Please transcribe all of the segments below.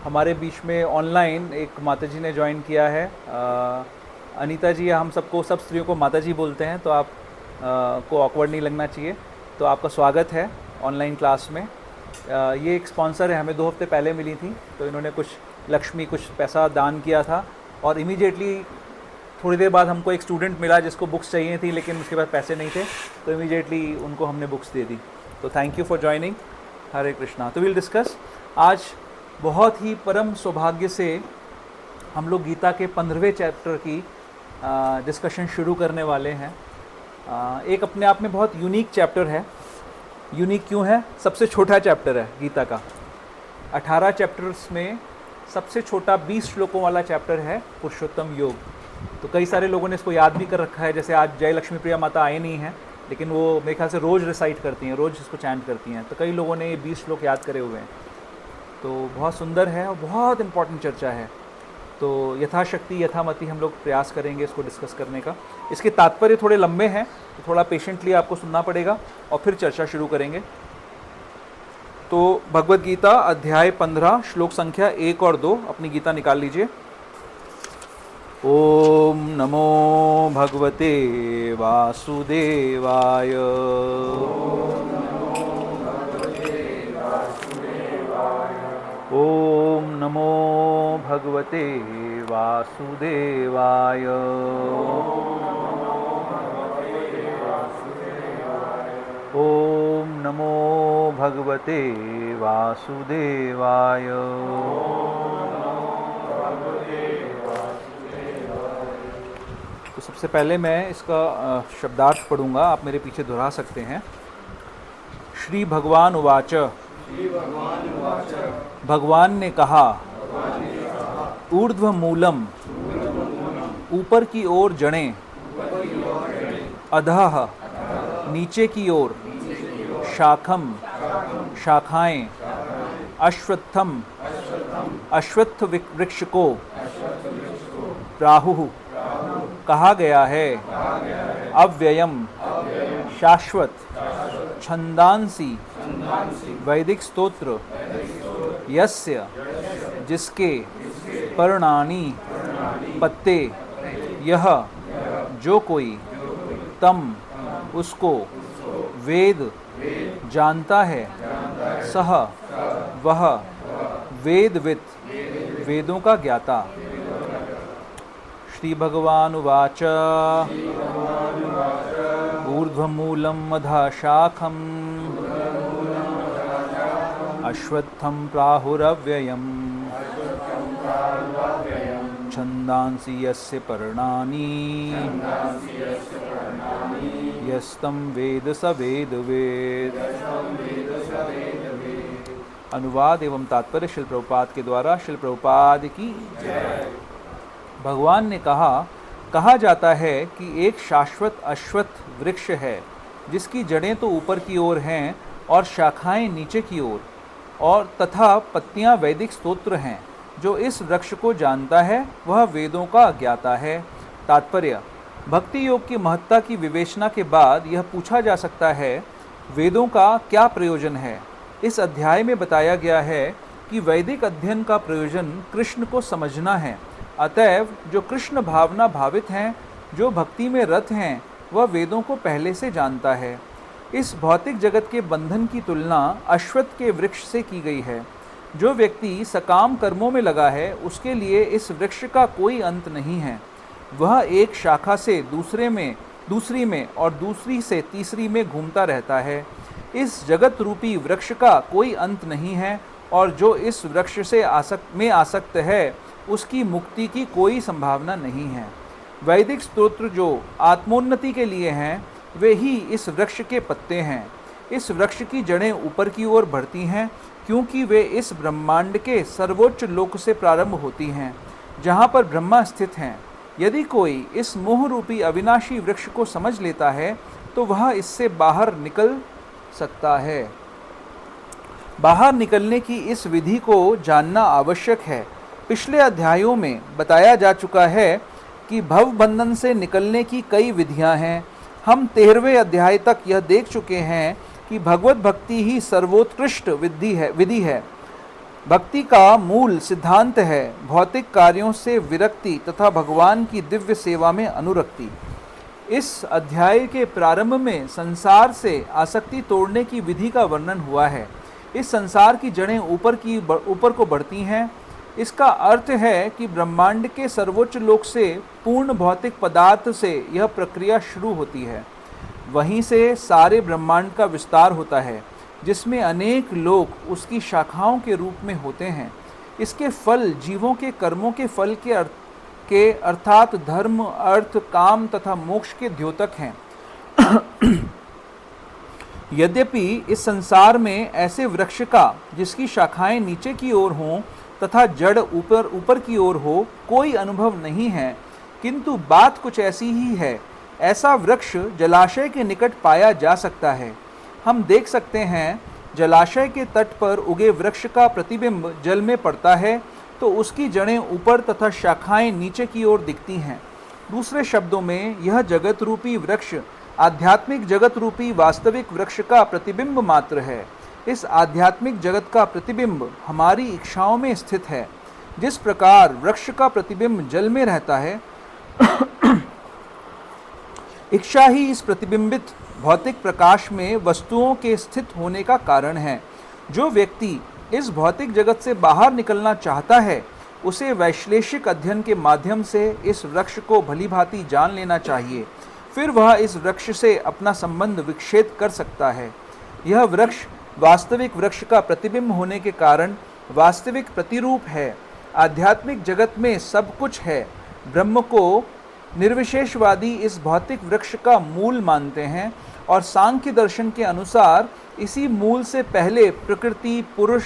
हमारे बीच में ऑनलाइन एक माताजी ने ज्वाइन किया है। अनीता जी, हम सबको, सब स्त्रियों को माताजी बोलते हैं, तो आप को ऑकवर्ड नहीं लगना चाहिए। तो आपका स्वागत है ऑनलाइन क्लास में। ये एक स्पॉन्सर है, हमें 2 हफ्ते पहले मिली थी, तो इन्होंने कुछ पैसा दान किया था और इमीडिएटली थोड़ी देर बाद हमको एक स्टूडेंट मिला जिसको बुक्स चाहिए थी, लेकिन उसके पास पैसे नहीं थे, तो इमीडिएटली उनको हमने बुक्स दे दी। तो थैंक यू फॉर ज्वाइनिंग। हरे कृष्णा। तो विल डिस्कस आज बहुत ही परम सौभाग्य से हम लोग गीता के 15वें चैप्टर की डिस्कशन शुरू करने वाले हैं। एक अपने आप में बहुत यूनिक चैप्टर है। यूनिक क्यों है? सबसे छोटा चैप्टर है गीता का। 18 चैप्टर्स में सबसे छोटा 20 श्लोकों वाला चैप्टर है पुरुषोत्तम योग। तो कई सारे लोगों ने इसको याद भी कर रखा है, जैसे आज जय लक्ष्मी प्रिया माता आए नहीं हैं, लेकिन वो मेरे ख्याल से रोज़ रिसाइट करती हैं, रोज़ इसको चैंट करती हैं। तो कई लोगों ने ये 20 श्लोक याद करे हुए हैं। तो बहुत सुंदर है और बहुत इम्पॉर्टेंट चर्चा है। तो यथाशक्ति यथामति हम लोग प्रयास करेंगे इसको डिस्कस करने का। इसके तात्पर्य थोड़े लंबे हैं, तो थोड़ा पेशेंटली आपको सुनना पड़ेगा और फिर चर्चा शुरू करेंगे। तो भगवद गीता अध्याय 15 श्लोक संख्या 1 और 2 अपनी गीता निकाल लीजिए। ओम नमो भगवते वासुदेवाय। ओम नमो भगवते वासुदेवाय। ओम नमो भगवते वासुदेवाय। तो सबसे पहले मैं इसका शब्दार्थ पढ़ूंगा, आप मेरे पीछे दोहरा सकते हैं। श्री भगवान उवाच। भगवान ने कहा, ऊर्ध्व मूलम, ऊपर की ओर जड़ें, अधः, नीचे की ओर, शाखम, शाखाएं, अश्वत्थम, अश्वत्थ वृक्ष को, प्राहुः, कहा गया है, अव्ययम, शाश्वत, छंदांसी, वैदिक स्तोत्र, यस्य, जिसके, पर्णानि, पत्ते, यह, जो कोई, तम, उसको, वेद, जानता है, सह, वह, वेदवित्, वेदों का ज्ञाता। श्री भगवान उवाच। ऊर्ध्वमूलम् अधः शाखम्, अश्वत्थं प्राहुरव्ययम्, छन्दांसि यस्य पर्णानि, यस्तं वेद स वेदवेत्। अनुवाद एवं तात्पर्य श्रील प्रभुपाद के द्वारा। श्रील प्रभुपाद की जय। भगवान ने कहा जाता है कि एक शाश्वत अश्वत्थ वृक्ष है, जिसकी जड़ें तो ऊपर की ओर हैं और शाखाएं नीचे की ओर, और तथा पत्तियां वैदिक स्तोत्र हैं। जो इस वृक्ष को जानता है वह वेदों का ज्ञाता है। तात्पर्य: भक्ति योग की महत्ता की विवेचना के बाद यह पूछा जा सकता है, वेदों का क्या प्रयोजन है। इस अध्याय में बताया गया है कि वैदिक अध्ययन का प्रयोजन कृष्ण को समझना है। अतएव जो कृष्ण भावना भावित हैं, जो भक्ति में रत हैं, वह वेदों को पहले से जानता है। इस भौतिक जगत के बंधन की तुलना अश्वत्थ के वृक्ष से की गई है। जो व्यक्ति सकाम कर्मों में लगा है, उसके लिए इस वृक्ष का कोई अंत नहीं है। वह एक शाखा से दूसरी में और दूसरी से तीसरी में घूमता रहता है। इस जगत रूपी वृक्ष का कोई अंत नहीं है, और जो इस वृक्ष से आसक्त है, उसकी मुक्ति की कोई संभावना नहीं है। वैदिक स्तोत्र जो आत्मोन्नति के लिए हैं, वे ही इस वृक्ष के पत्ते हैं। इस वृक्ष की जड़ें ऊपर की ओर बढ़ती हैं, क्योंकि वे इस ब्रह्मांड के सर्वोच्च लोक से प्रारंभ होती हैं, जहाँ पर ब्रह्मा स्थित हैं। यदि कोई इस मोह रूपी अविनाशी वृक्ष को समझ लेता है, तो वह इससे बाहर निकल सकता है। बाहर निकलने की इस विधि को जानना आवश्यक है। पिछले अध्यायों में बताया जा चुका है कि भव बंधन से निकलने की कई विधियां हैं। हम 13वें अध्याय तक यह देख चुके हैं कि भगवत भक्ति ही सर्वोत्कृष्ट विधि है। भक्ति का मूल सिद्धांत है भौतिक कार्यों से विरक्ति तथा भगवान की दिव्य सेवा में अनुरक्ति। इस अध्याय के प्रारंभ में संसार से आसक्ति तोड़ने की विधि का वर्णन हुआ है। इस संसार की जड़ें ऊपर को बढ़ती हैं। इसका अर्थ है कि ब्रह्मांड के सर्वोच्च लोक से पूर्ण भौतिक पदार्थ से यह प्रक्रिया शुरू होती है। वहीं से सारे ब्रह्मांड का विस्तार होता है, जिसमें अनेक लोक उसकी शाखाओं के रूप में होते हैं। इसके फल जीवों के कर्मों के फल के अर्थात धर्म, अर्थ, काम तथा मोक्ष के द्योतक हैं। यद्यपि इस संसार में ऐसे वृक्ष का जिसकी शाखाएं नीचे की ओर हों तथा जड़ ऊपर की ओर हो कोई अनुभव नहीं है, किंतु बात कुछ ऐसी ही है। ऐसा वृक्ष जलाशय के निकट पाया जा सकता है। हम देख सकते हैं जलाशय के तट पर उगे वृक्ष का प्रतिबिंब जल में पड़ता है तो उसकी जड़ें ऊपर तथा शाखाएं नीचे की ओर दिखती हैं। दूसरे शब्दों में यह जगत रूपी वृक्ष आध्यात्मिक जगत रूपी वास्तविक वृक्ष का प्रतिबिंब मात्र है। इस आध्यात्मिक जगत का प्रतिबिंब हमारी इच्छाओं में स्थित है। जिस प्रकार वृक्ष का प्रतिबिंब जल में रहता है, इच्छा ही इस प्रतिबिंबित भौतिक प्रकाश में वस्तुओं के स्थित होने का कारण है। जो व्यक्ति इस भौतिक जगत से बाहर निकलना चाहता है, उसे वैश्लेषिक अध्ययन के माध्यम से इस वृक्ष को भलीभांति जान लेना चाहिए। फिर वह इस वृक्ष से अपना संबंध विच्छेद कर सकता है। यह वृक्ष वास्तविक वृक्ष का प्रतिबिंब होने के कारण वास्तविक प्रतिरूप है। आध्यात्मिक जगत में सब कुछ है। ब्रह्म को निर्विशेषवादी इस भौतिक वृक्ष का मूल मानते हैं और सांख्य दर्शन के अनुसार इसी मूल से पहले प्रकृति, पुरुष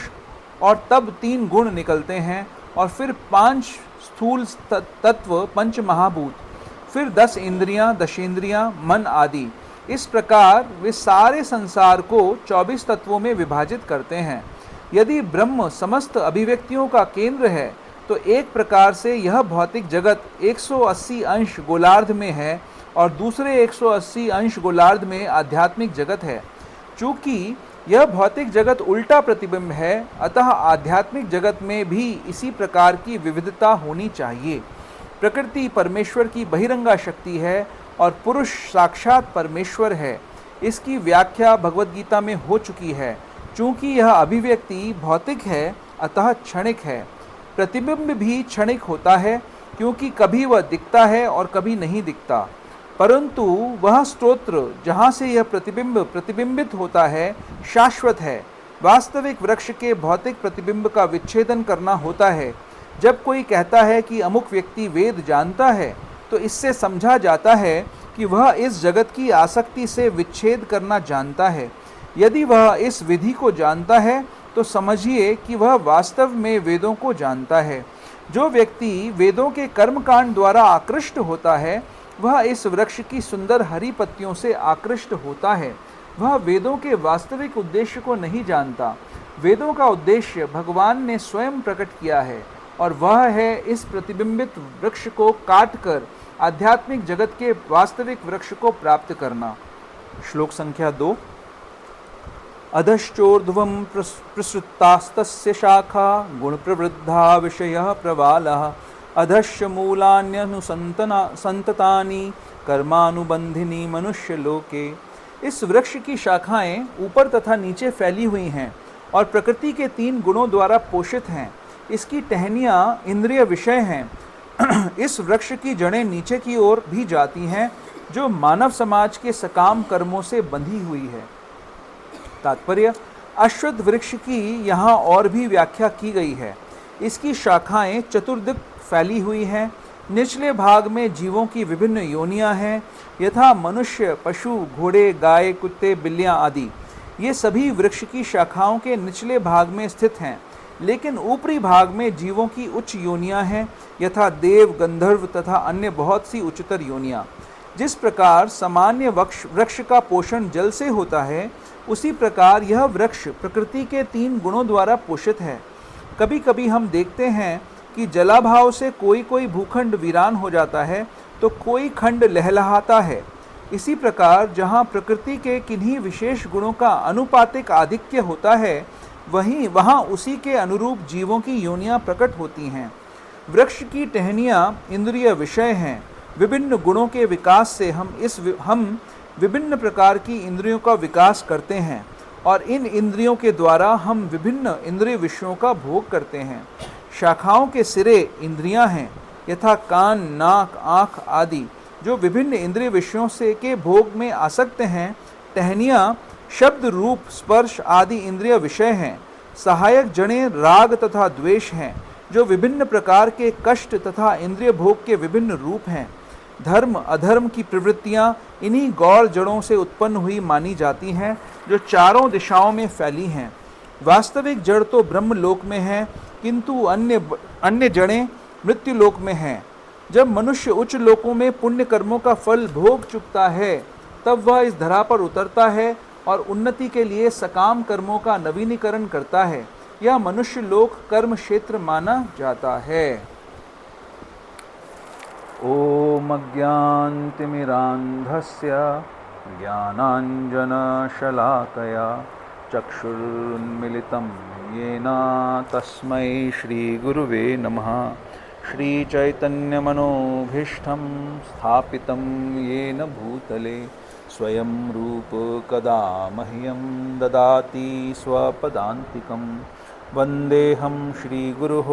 और तब 3 गुण निकलते हैं और फिर 5 स्थूल तत्व, 5 महाभूत, फिर 10 इंद्रियां, दशेंद्रियां, मन आदि। इस प्रकार वे सारे संसार को 24 तत्वों में विभाजित करते हैं। यदि ब्रह्म समस्त अभिव्यक्तियों का केंद्र है तो एक प्रकार से यह भौतिक जगत 180 अंश गोलार्ध में है और दूसरे 180 अंश गोलार्ध में आध्यात्मिक जगत है। चूँकि यह भौतिक जगत उल्टा प्रतिबिंब है, अतः आध्यात्मिक जगत में भी इसी प्रकार की विविधता होनी चाहिए। प्रकृति परमेश्वर की बहिरंगा शक्ति है और पुरुष साक्षात परमेश्वर है। इसकी व्याख्या भगवद गीता में हो चुकी है। चूँकि यह अभिव्यक्ति भौतिक है, अतः क्षणिक है। प्रतिबिंब भी क्षणिक होता है, क्योंकि कभी वह दिखता है और कभी नहीं दिखता। परंतु वह स्तोत्र जहाँ से यह प्रतिबिंब प्रतिबिंबित होता है, शाश्वत है। वास्तविक वृक्ष के भौतिक प्रतिबिंब का विच्छेदन करना होता है। जब कोई कहता है कि अमुक व्यक्ति वेद जानता है, तो इससे समझा जाता है कि वह इस जगत की आसक्ति से विच्छेद करना जानता है। यदि वह इस विधि को जानता है तो समझिए कि वह वास्तव में वेदों को जानता है। जो व्यक्ति वेदों के कर्मकांड द्वारा आकृष्ट होता है, वह इस वृक्ष की सुंदर हरी पत्तियों से आकृष्ट होता है। वह वेदों के वास्तविक उद्देश्य को नहीं जानता। वेदों का उद्देश्य भगवान ने स्वयं प्रकट किया है और वह है इस प्रतिबिंबित वृक्ष को काटकर आध्यात्मिक जगत के वास्तविक वृक्ष को प्राप्त करना। श्लोक संख्या 2। अधश्चोर्ध्वं प्रसृतास्तस्य शाखा गुण प्रवृद्धा विषयः प्रवालः अधश्च मूलान्यनुसंततानि कर्मानुबंधिनी मनुष्य लोके। इस वृक्ष की शाखाएं ऊपर तथा नीचे फैली हुई हैं और प्रकृति के 3 गुणों द्वारा पोषित हैं। इसकी टहनियाँ इंद्रिय विषय हैं। इस वृक्ष की जड़ें नीचे की ओर भी जाती हैं, जो मानव समाज के सकाम कर्मों से बंधी हुई है। तात्पर्य: अश्वत्थ वृक्ष की यहाँ और भी व्याख्या की गई है। इसकी शाखाएं चतुर्दिक फैली हुई हैं। निचले भाग में जीवों की विभिन्न योनियां हैं, यथा मनुष्य, पशु, घोड़े, गाय, कुत्ते, बिल्लियां आदि। ये सभी वृक्ष की शाखाओं के निचले भाग में स्थित हैं। लेकिन ऊपरी भाग में जीवों की उच्च योनियां हैं, यथा देव, गंधर्व तथा अन्य बहुत सी उच्चतर योनियां। जिस प्रकार सामान्य वृक्ष का पोषण जल से होता है, उसी प्रकार यह वृक्ष प्रकृति के 3 गुणों द्वारा पोषित है। कभी कभी हम देखते हैं कि जलाभाव से कोई भूखंड वीरान हो जाता है तो कोई खंड लहलहाता है। इसी प्रकार जहाँ प्रकृति के किन्हीं विशेष गुणों का अनुपातिक आधिक्य होता है, वहाँ उसी के अनुरूप जीवों की योनियां प्रकट होती हैं। वृक्ष की टहनियाँ इंद्रिय विषय हैं। विभिन्न गुणों के विकास से हम विभिन्न प्रकार की इंद्रियों का विकास करते हैं और इन इंद्रियों के द्वारा हम विभिन्न इंद्रिय विषयों का भोग करते हैं। शाखाओं के सिरे इंद्रियां हैं, यथा कान, नाक, आँख आदि, जो विभिन्न इंद्रिय विषयों से के भोग में आसक्त हैं। टहनियाँ शब्द, रूप, स्पर्श आदि इंद्रिय विषय हैं। सहायक जड़ें राग तथा द्वेष हैं, जो विभिन्न प्रकार के कष्ट तथा इंद्रिय भोग के विभिन्न रूप हैं। धर्म अधर्म की प्रवृत्तियाँ इन्हीं गौर जड़ों से उत्पन्न हुई मानी जाती हैं, जो चारों दिशाओं में फैली हैं। वास्तविक जड़ तो ब्रह्मलोक में है, किंतु अन्य जड़ें मृत्युलोक में हैं। जब मनुष्य उच्च लोकों में पुण्य कर्मों का फल भोग चुकता है, तब वह इस धरा पर उतरता है और उन्नति के लिए सकाम कर्मों का नवीनीकरण करता है। यह मनुष्य लोक कर्म क्षेत्र माना जाता है। ओम अज्ञानतिमिरान्धस्य ज्ञानाञ्जनशलाकया चक्षुरुन्मिलितं येन तस्मै श्रीगुरुवे नमः। श्रीचैतन्यमनोभीष्टं स्थापितं येन भूतले स्वयं रूप कदा मह्यं ददाति स्वपदान्तिकं। वन्देऽहं श्रीगुरुः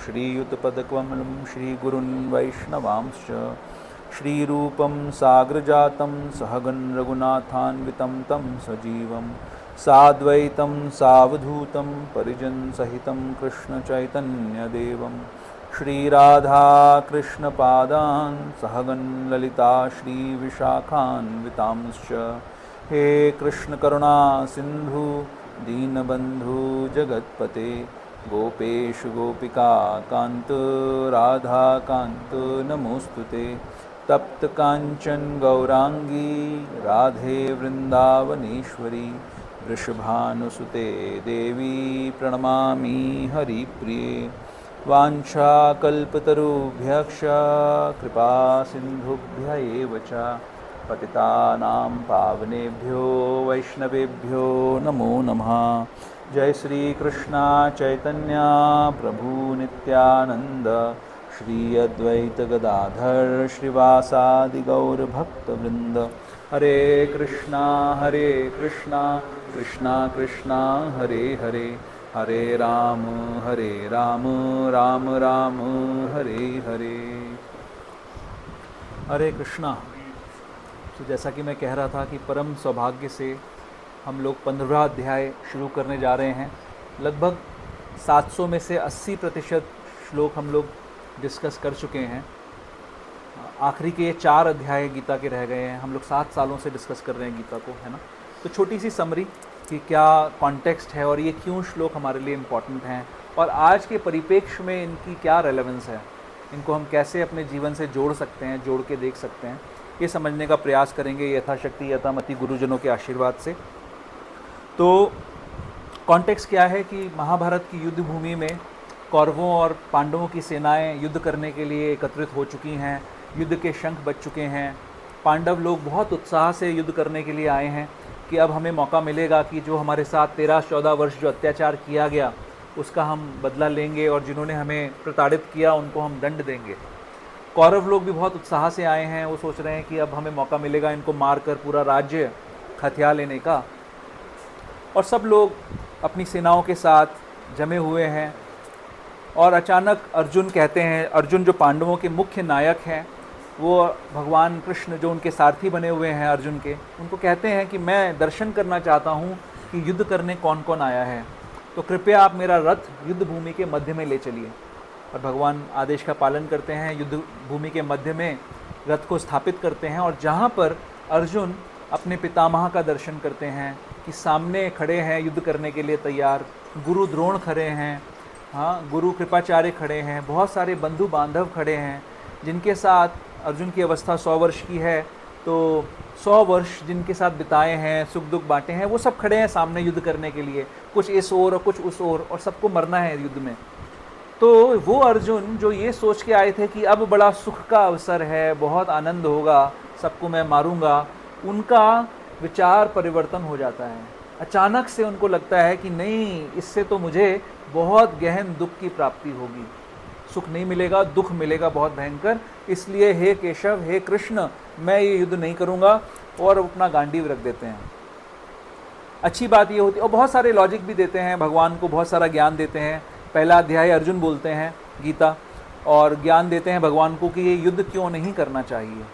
श्रीयुतपदकमलं श्रीगुरुन् वैष्णवांश्च। श्रीरूपं साग्रजातं सहगण रघुनाथान्वितं तं सजीवं साद्वैतं सावधूतं परिजनसहितं कृष्णचैतन्यदेवं श्रीराधाकृष्णपादान् सहगण ललिता श्रीविशाखान्वितांश्च। हे कृष्णकरुणा सिन्धु दीनबन्धु जगत्पते गोपेश गोपिका कान्त राधाकान्त नमोस्तुते। तप्त कांचन गौरांगी राधे वृंदावनेश्वरी वृषभानुसुते देवी प्रणमामि हरिप्रिये। वाञ्छाकल्पतरुभ्यश्च कृपा सिन्धुभ्य एव च पतितानां पावनेभ्यो वैष्णवेभ्यो नमो नमः। जय श्री कृष्णा चैतन्य प्रभु नित्यानंद श्री अद्वैत गदाधर श्रीवासादि गौर भक्तवृंद। हरे कृष्णा कृष्णा कृष्णा हरे हरे, हरे राम राम राम हरे हरे। हरे कृष्णा। तो जैसा कि मैं कह रहा था कि परम सौभाग्य से हम लोग 15वां अध्याय शुरू करने जा रहे हैं। लगभग 700 में से 80% श्लोक हम लोग डिस्कस कर चुके हैं। आखिरी के 4 अध्याय गीता के रह गए हैं। हम लोग 7 सालों से डिस्कस कर रहे हैं गीता को, है ना। तो छोटी सी समरी कि क्या कॉन्टेक्स्ट है और ये क्यों श्लोक हमारे लिए इम्पॉर्टेंट हैं और आज के परिप्रेक्ष्य में इनकी क्या रेलेवेंस है, इनको हम कैसे अपने जीवन से जोड़ सकते हैं, जोड़ के देख सकते हैं, ये समझने का प्रयास करेंगे यथाशक्ति यथामति गुरुजनों के आशीर्वाद से। तो कॉन्टेक्स्ट क्या है कि महाभारत की युद्ध भूमि में कौरवों और पांडवों की सेनाएं युद्ध करने के लिए एकत्रित हो चुकी हैं। युद्ध के शंख बज चुके हैं। पांडव लोग बहुत उत्साह से युद्ध करने के लिए आए हैं कि अब हमें मौका मिलेगा कि जो हमारे साथ 13-14 वर्ष जो अत्याचार किया गया उसका हम बदला लेंगे और जिन्होंने हमें प्रताड़ित किया उनको हम दंड देंगे। कौरव लोग भी बहुत उत्साह से आए हैं। वो सोच रहे हैं कि अब हमें मौका मिलेगा इनको मारकर पूरा राज्य हथिया लेने का। और सब लोग अपनी सेनाओं के साथ जमे हुए हैं और अचानक अर्जुन कहते हैं, अर्जुन जो पांडवों के मुख्य नायक हैं, वो भगवान कृष्ण जो उनके सारथी बने हुए हैं अर्जुन के, उनको कहते हैं कि मैं दर्शन करना चाहता हूँ कि युद्ध करने कौन कौन आया है, तो कृपया आप मेरा रथ युद्ध भूमि के मध्य में ले चलिए। और भगवान आदेश का पालन करते हैं, युद्ध भूमि के मध्य में रथ को स्थापित करते हैं और जहाँ पर अर्जुन अपने पितामह का दर्शन करते हैं कि सामने खड़े हैं युद्ध करने के लिए तैयार, गुरु द्रोण खड़े हैं, हाँ, गुरु कृपाचार्य खड़े हैं, बहुत सारे बंधु बांधव खड़े हैं जिनके साथ अर्जुन की अवस्था 100 वर्ष की है, तो 100 वर्ष जिनके साथ बिताए हैं, सुख दुख बांटे हैं, वो सब खड़े हैं सामने युद्ध करने के लिए, कुछ इस ओर और कुछ उस ओर, और सबको मरना है युद्ध में। तो वो अर्जुन जो ये सोच के आए थे कि अब बड़ा सुख का अवसर है, बहुत आनंद होगा, सबको मैं मारूंगा, उनका विचार परिवर्तन हो जाता है। अचानक से उनको लगता है कि नहीं, इससे तो मुझे बहुत गहन दुख की प्राप्ति होगी, सुख नहीं मिलेगा, दुख मिलेगा बहुत भयंकर, इसलिए हे केशव, हे कृष्ण, मैं ये युद्ध नहीं करूँगा, और अपना गांडीव रख देते हैं। अच्छी बात ये होती है, और बहुत सारे लॉजिक भी देते हैं, भगवान को बहुत सारा ज्ञान देते हैं। पहला अध्याय अर्जुन बोलते हैं गीता, और ज्ञान देते हैं भगवान को कि ये युद्ध क्यों नहीं करना चाहिए।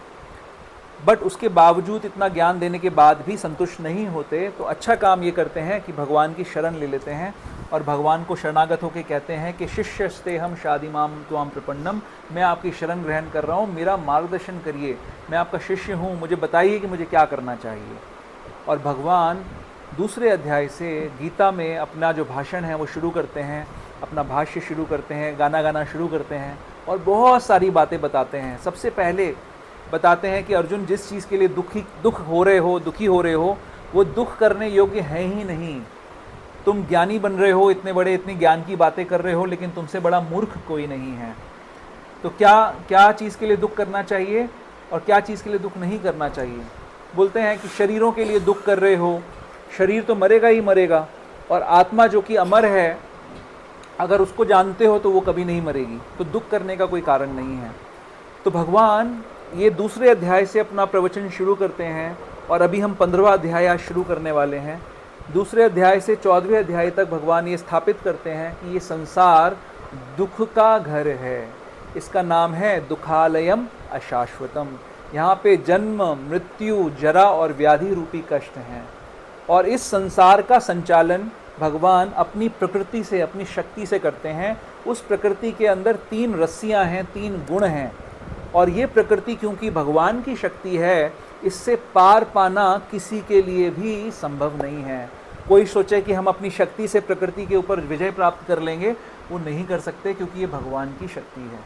बट उसके बावजूद, इतना ज्ञान देने के बाद भी संतुष्ट नहीं होते, तो अच्छा काम ये करते हैं कि भगवान की शरण ले लेते हैं और भगवान को शरणागत होकर कहते हैं कि शिष्यस्ते हम शादिमाम त्वाम प्रपन्नम, मैं आपकी शरण ग्रहण कर रहा हूँ, मेरा मार्गदर्शन करिए, मैं आपका शिष्य हूँ, मुझे बताइए कि मुझे क्या करना चाहिए। और भगवान दूसरे अध्याय से गीता में अपना जो भाषण है वो शुरू करते हैं, अपना भाष्य शुरू करते हैं, गाना गाना शुरू करते हैं, और बहुत सारी बातें बताते हैं। सबसे पहले बताते हैं कि अर्जुन, जिस चीज़ के लिए दुखी हो रहे हो, वो दुख करने योग्य है ही नहीं। तुम ज्ञानी बन रहे हो, इतनी ज्ञान की बातें कर रहे हो, लेकिन तुमसे बड़ा मूर्ख कोई नहीं है। तो क्या चीज़ के लिए दुख करना चाहिए और क्या चीज़ के लिए दुख नहीं करना चाहिए? बोलते हैं कि शरीरों के लिए दुख कर रहे हो, शरीर तो मरेगा ही मरेगा, और आत्मा जो कि अमर है, अगर उसको जानते हो तो वो कभी नहीं मरेगी, तो दुख करने का कोई कारण नहीं है। तो भगवान ये दूसरे अध्याय से अपना प्रवचन शुरू करते हैं, और अभी हम 15वां अध्याय आज शुरू करने वाले हैं। दूसरे अध्याय से 14वें अध्याय तक भगवान ये स्थापित करते हैं कि ये संसार दुख का घर है, इसका नाम है दुखालयम अशाश्वतम। यहाँ पे जन्म, मृत्यु, जरा और व्याधि रूपी कष्ट हैं, और इस संसार का संचालन भगवान अपनी प्रकृति से, अपनी शक्ति से करते हैं। उस प्रकृति के अंदर 3 रस्सियाँ हैं, 3 गुण हैं, और ये प्रकृति क्योंकि भगवान की शक्ति है, इससे पार पाना किसी के लिए भी संभव नहीं है। कोई सोचे कि हम अपनी शक्ति से प्रकृति के ऊपर विजय प्राप्त कर लेंगे, वो नहीं कर सकते, क्योंकि ये भगवान की शक्ति है।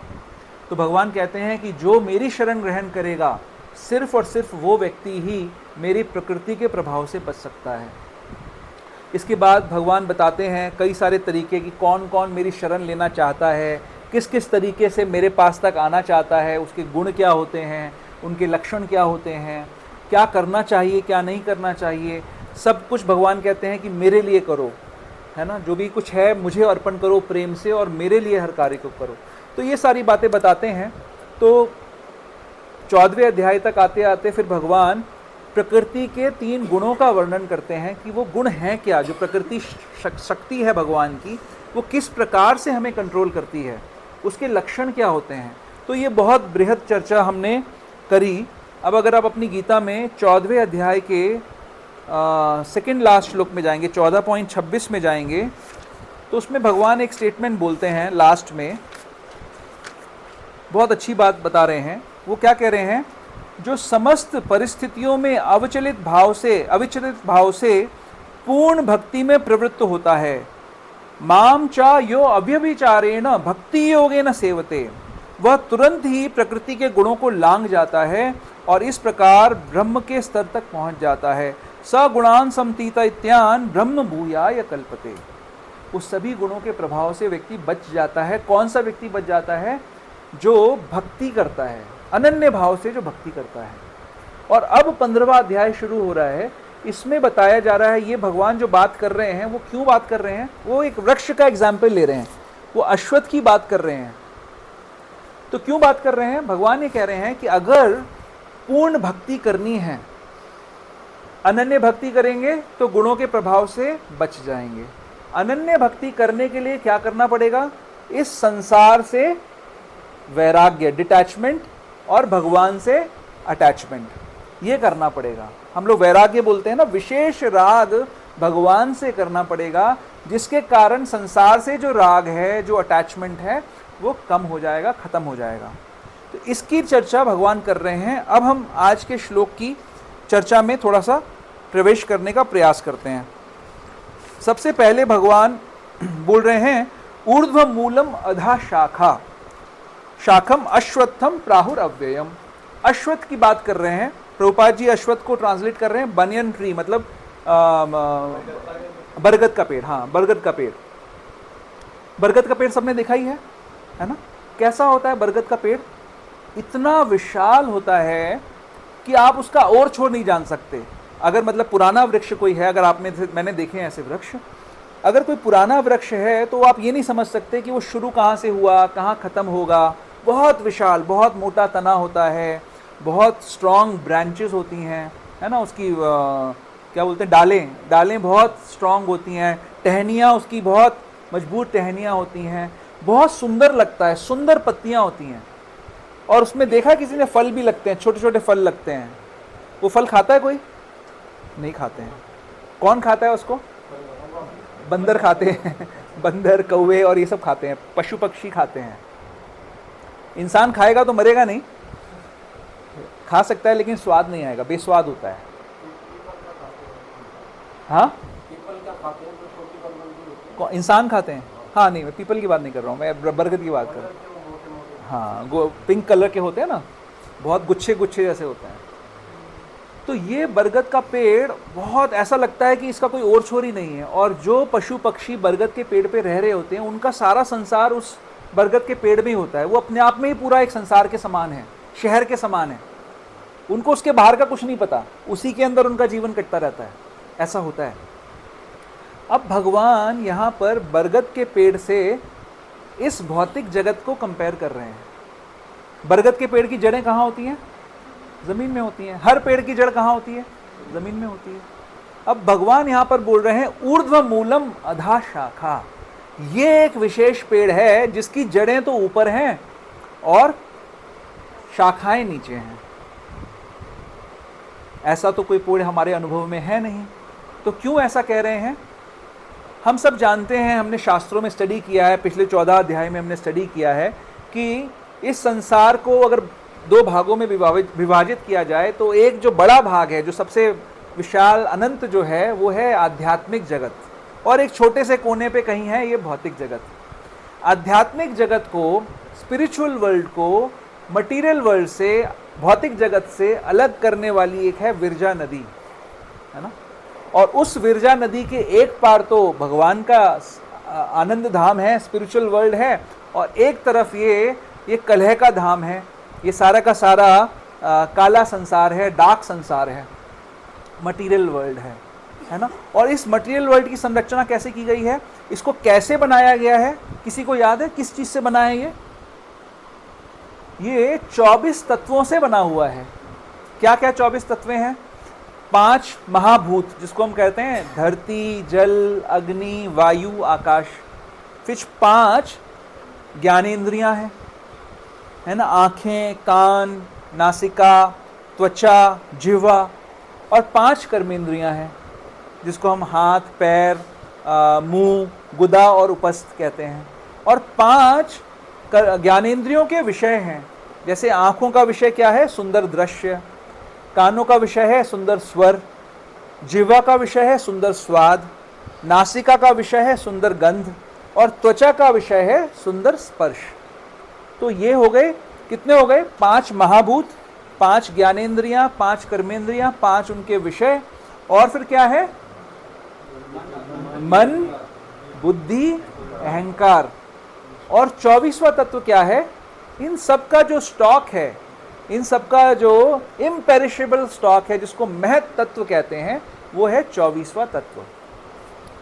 तो भगवान कहते हैं कि जो मेरी शरण ग्रहण करेगा, सिर्फ और सिर्फ वो व्यक्ति ही मेरी प्रकृति के प्रभाव से बच सकता है। इसके बाद भगवान बताते हैं कई सारे तरीके कि कौन कौन मेरी शरण लेना चाहता है, किस किस तरीके से मेरे पास तक आना चाहता है, उसके गुण क्या होते हैं, उनके लक्षण क्या होते हैं, क्या करना चाहिए, क्या नहीं करना चाहिए, सब कुछ भगवान कहते हैं कि मेरे लिए करो, है ना, जो भी कुछ है मुझे अर्पण करो प्रेम से, और मेरे लिए हर कार्य को करो। तो ये सारी बातें बताते हैं। तो 14वें अध्याय तक आते आते फिर भगवान प्रकृति के 3 गुणों का वर्णन करते हैं कि वो गुण हैं क्या, जो प्रकृति शक्ति है भगवान की, वो किस प्रकार से हमें कंट्रोल करती है, उसके लक्षण क्या होते हैं। तो ये बहुत बृहद चर्चा हमने करी। अब अगर आप अपनी गीता में 14वें अध्याय के सेकेंड लास्ट श्लोक में जाएंगे, 14.26 में जाएंगे, तो उसमें भगवान एक स्टेटमेंट बोलते हैं लास्ट में, बहुत अच्छी बात बता रहे हैं। वो क्या कह रहे हैं? जो समस्त परिस्थितियों में अविचलित भाव से पूर्ण भक्ति में प्रवृत्त होता है, माम चा यो अव्यभिचारेण भक्ति योगेन सेवते, वह तुरंत ही प्रकृति के गुणों को लांघ जाता है और इस प्रकार ब्रह्म के स्तर तक पहुंच जाता है। सगुणान समतीत इत्यान ब्रह्म भूयाय कल्पते। उस सभी गुणों के प्रभाव से व्यक्ति बच जाता है। कौन सा व्यक्ति बच जाता है? जो भक्ति करता है, अनन्य भाव से जो भक्ति करता है। और अब 15वां अध्याय शुरू हो रहा है, इसमें बताया जा रहा है, ये भगवान जो बात कर रहे हैं वो क्यों बात कर रहे हैं? वो एक वृक्ष का एग्जाम्पल ले रहे हैं, वो अश्वत्थ की बात कर रहे हैं। तो क्यों बात कर रहे हैं? भगवान ये कह रहे हैं कि अगर पूर्ण भक्ति करनी है, अनन्य भक्ति करेंगे तो गुणों के प्रभाव से बच जाएंगे। अनन्य भक्ति करने के लिए क्या करना पड़ेगा? इस संसार से वैराग्य, डिटैचमेंट, और भगवान से अटैचमेंट, ये करना पड़ेगा। हम लोग वैराग्य बोलते हैं ना, विशेष राग भगवान से करना पड़ेगा, जिसके कारण संसार से जो राग है, जो अटैचमेंट है, वो कम हो जाएगा, खत्म हो जाएगा। तो इसकी चर्चा भगवान कर रहे हैं। अब हम आज के श्लोक की चर्चा में थोड़ा सा प्रवेश करने का प्रयास करते हैं। सबसे पहले भगवान बोल रहे हैं, ऊर्ध्व मूलम अधा शाखा शाखम अश्वत्थम प्राहुर अव्ययम। अश्वत्थ की बात कर रहे हैं। प्रभुपाद जी अश्वत्थ को ट्रांसलेट कर रहे हैं बनियन ट्री, मतलब बरगद का पेड़। हाँ, बरगद का पेड़। बरगद का पेड़ सबने देखा ही है ना? कैसा होता है बरगद का पेड़? इतना विशाल होता है कि आप उसका और छोर नहीं जान सकते। अगर मतलब पुराना वृक्ष कोई है, अगर आप में से मैंने देखे हैं ऐसे वृक्ष, अगर कोई पुराना वृक्ष है तो आप ये नहीं समझ सकते कि वो शुरू कहाँ से हुआ, कहाँ ख़त्म होगा। बहुत विशाल, बहुत मोटा तना होता है, बहुत स्ट्रॉन्ग ब्रांचेस होती हैं, है ना, उसकी क्या बोलते हैं, डालें बहुत स्ट्रॉन्ग होती हैं, टहनियाँ उसकी बहुत मजबूत टहनियाँ होती हैं, बहुत सुंदर लगता है, सुंदर पत्तियाँ होती हैं। और उसमें देखा किसी ने फल भी लगते हैं, छोटे छोटे फल लगते हैं। वो फल खाता है कोई? नहीं खाते हैं। कौन खाता है उसको? बंदर खाते हैं बंदर, कौवे और ये सब खाते हैं, पशु पक्षी खाते हैं। इंसान खाएगा तो मरेगा नहीं, खा सकता है लेकिन स्वाद नहीं आएगा, बेस्वाद होता है। हाँ, इंसान खाते हैं? हाँ नहीं, मैं पीपल की बात नहीं कर रहा हूँ, मैं बरगद की बात कर रहा हूँ। हाँ, वो पिंक कलर के होते हैं ना, बहुत गुच्छे गुच्छे जैसे होते हैं। तो ये बरगद का पेड़ बहुत ऐसा लगता है कि इसका कोई और छोर ही नहीं है। और जो पशु पक्षी बरगद के पेड़ पे रह रहे होते हैं, उनका सारा संसार उस बरगद के पेड़ में ही होता है। वो अपने आप में ही पूरा एक संसार के समान है, शहर के समान है। उनको उसके बाहर का कुछ नहीं पता, उसी के अंदर उनका जीवन कटता रहता है, ऐसा होता है। अब भगवान यहाँ पर बरगद के पेड़ से इस भौतिक जगत को कंपेयर कर रहे हैं। बरगद के पेड़ की जड़ें कहाँ होती हैं? ज़मीन में होती हैं। हर पेड़ की जड़ कहाँ होती है? ज़मीन में होती है। अब भगवान यहाँ पर बोल रहे हैं ऊर्ध्व मूलम अधा शाखा, ये एक विशेष पेड़ है जिसकी जड़ें तो ऊपर हैं और शाखाएं नीचे हैं। ऐसा तो कोई पेड़ हमारे अनुभव में है नहीं, तो क्यों ऐसा कह रहे हैं? हम सब जानते हैं, हमने शास्त्रों में स्टडी किया है, पिछले 14 अध्याय में हमने स्टडी किया है कि इस संसार को अगर 2 भागों में विभाजित किया जाए तो एक जो बड़ा भाग है, जो सबसे विशाल अनंत जो है, वो है आध्यात्मिक जगत, और एक छोटे से कोने पे कहीं है ये भौतिक जगत। आध्यात्मिक जगत को, स्पिरिचुअल वर्ल्ड को मटीरियल वर्ल्ड से, भौतिक जगत से अलग करने वाली एक है विरजा नदी, है ना। और उस विरजा नदी के एक पार तो भगवान का आनंद धाम है, स्पिरिचुअल वर्ल्ड है, और एक तरफ ये कलह का धाम है, ये सारा का सारा काला संसार है, डार्क संसार है, मटीरियल वर्ल्ड है ना। और इस मटीरियल वर्ल्ड की संरचना कैसे की गई है, इसको कैसे बनाया गया है, किसी को याद है किस चीज़ से बना है? ये 24 तत्वों से बना हुआ है। क्या क्या 24 तत्व हैं? 5 महाभूत, जिसको हम कहते हैं धरती, जल, अग्नि, वायु, आकाश। फिर 5 ज्ञानेंद्रियां हैं, है ना, आँखें, कान, नासिका, त्वचा, जिह्वा, और 5 कर्मेंद्रियां हैं, जिसको हम हाथ, पैर, मुंह, गुदा और उपस्थ कहते हैं। और 5 ज्ञानेंद्रियों के विषय हैं। जैसे आँखों का विषय क्या है? सुंदर दृश्य। कानों का विषय है सुंदर स्वर। जिह्वा का विषय है सुंदर स्वाद। नासिका का विषय है सुंदर गंध। और त्वचा का विषय है सुंदर स्पर्श। तो ये हो गए, कितने हो गए? 5 महाभूत, 5 ज्ञानेंद्रियां, 5 कर्मेंद्रियां, 5 उनके विषय, और फिर क्या है? मन, बुद्धि, अहंकार। और 24वां तत्व क्या है? इन सब का जो स्टॉक है, इन सब का जो इम्पेरिशेबल स्टॉक है, जिसको महत तत्व कहते हैं, वो है 24वां तत्व।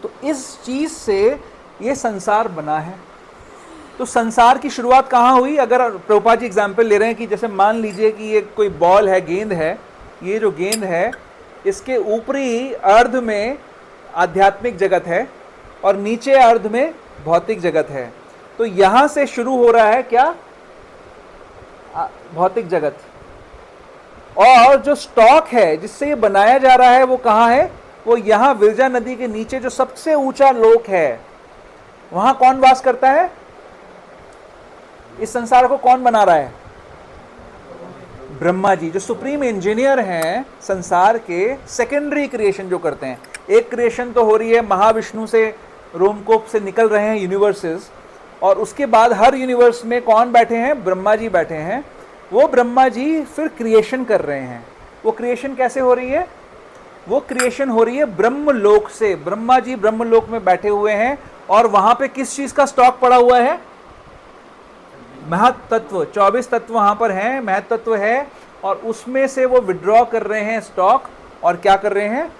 तो इस चीज से ये संसार बना है। तो संसार की शुरुआत कहाँ हुई? अगर प्रभुपाद जी एग्जाम्पल ले रहे हैं कि जैसे मान लीजिए कि ये कोई बॉल है, गेंद है, ये जो गेंद है, इसके ऊपरी अर्ध में आध्यात्मिक जगत है और नीचे अर्ध में भौतिक जगत है। तो यहाँ से शुरू हो रहा है क्या? भौतिक जगत। और जो स्टॉक है जिससे ये बनाया जा रहा है, वो कहाँ है? वो यहाँ विरजा नदी के नीचे जो सबसे ऊंचा लोक है, वहां कौन वास करता है? इस संसार को कौन बना रहा है? ब्रह्मा जी, जो सुप्रीम इंजीनियर हैं संसार के। सेकेंडरी क्रिएशन जो करते हैं, एक क्रिएशन तो हो रही है महाविष्णु से, रोमकोप से निकल रहे हैं यूनिवर्सेस, और उसके बाद हर यूनिवर्स में कौन बैठे हैं? ब्रह्मा जी बैठे हैं। वो ब्रह्मा जी फिर क्रिएशन कर रहे हैं। वो क्रिएशन कैसे हो रही है? वो क्रिएशन हो रही है ब्रह्मलोक से। ब्रह्मा जी ब्रह्मलोक में बैठे हुए हैं, और वहां पे किस चीज का स्टॉक पड़ा हुआ है? महत तत्व। 24 तत्व वहां पर हैं, महत तत्व है, और उसमें से वो विड्रॉ कर रहे हैं स्टॉक, और क्या कर रहे हैं,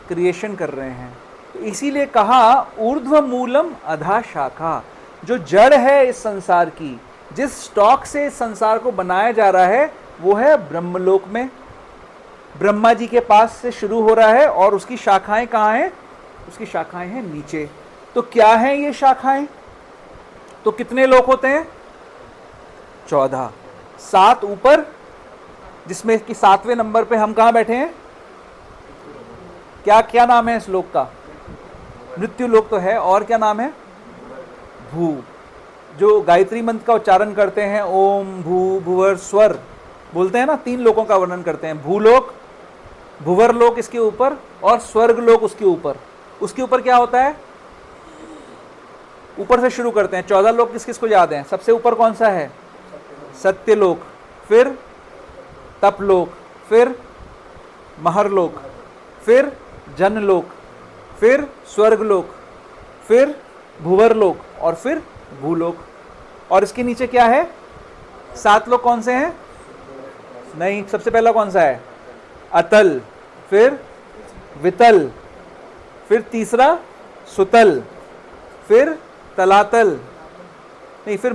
क्रिएशन कर रहे हैं। तो इसीलिए कहा ऊर्ध्व मूलम अधा शाखा, जो जड़ है इस संसार की, जिस स्टॉक से इस संसार को बनाया जा रहा है वो है ब्रह्मलोक में, ब्रह्मा जी के पास से शुरू हो रहा है और उसकी शाखाएं कहाँ हैं, उसकी शाखाएं हैं नीचे। तो क्या हैं ये शाखाएं, तो कितने लोक होते हैं, 14, 7 ऊपर, जिसमें कि 7वें नंबर पे हम कहाँ बैठे हैं, क्या क्या नाम है इस लोक का, मृत्यु लोक तो है, और क्या नाम है, भू, जो गायत्री मंत्र का उच्चारण करते हैं, ओम भू भुवर स्वर बोलते हैं ना, 3 लोकों का वर्णन करते हैं, भूलोक, भुवर लोक इसके ऊपर और स्वर्ग लोक उसके ऊपर। उसके ऊपर क्या होता है, ऊपर से शुरू करते हैं, 14 लोक किस किस को याद है, सबसे ऊपर कौन सा है, सत्यलोक, फिर तपलोक, फिर महरलोक, फिर जनलोक, फिर स्वर्गलोक, फिर भुवरलोक और फिर भूलोक। और इसके नीचे क्या है, 7 लोक कौन से हैं, नहीं, सबसे पहला कौन सा है, अतल, फिर वितल, फिर तीसरा सुतल, फिर तलातल, नहीं, फिर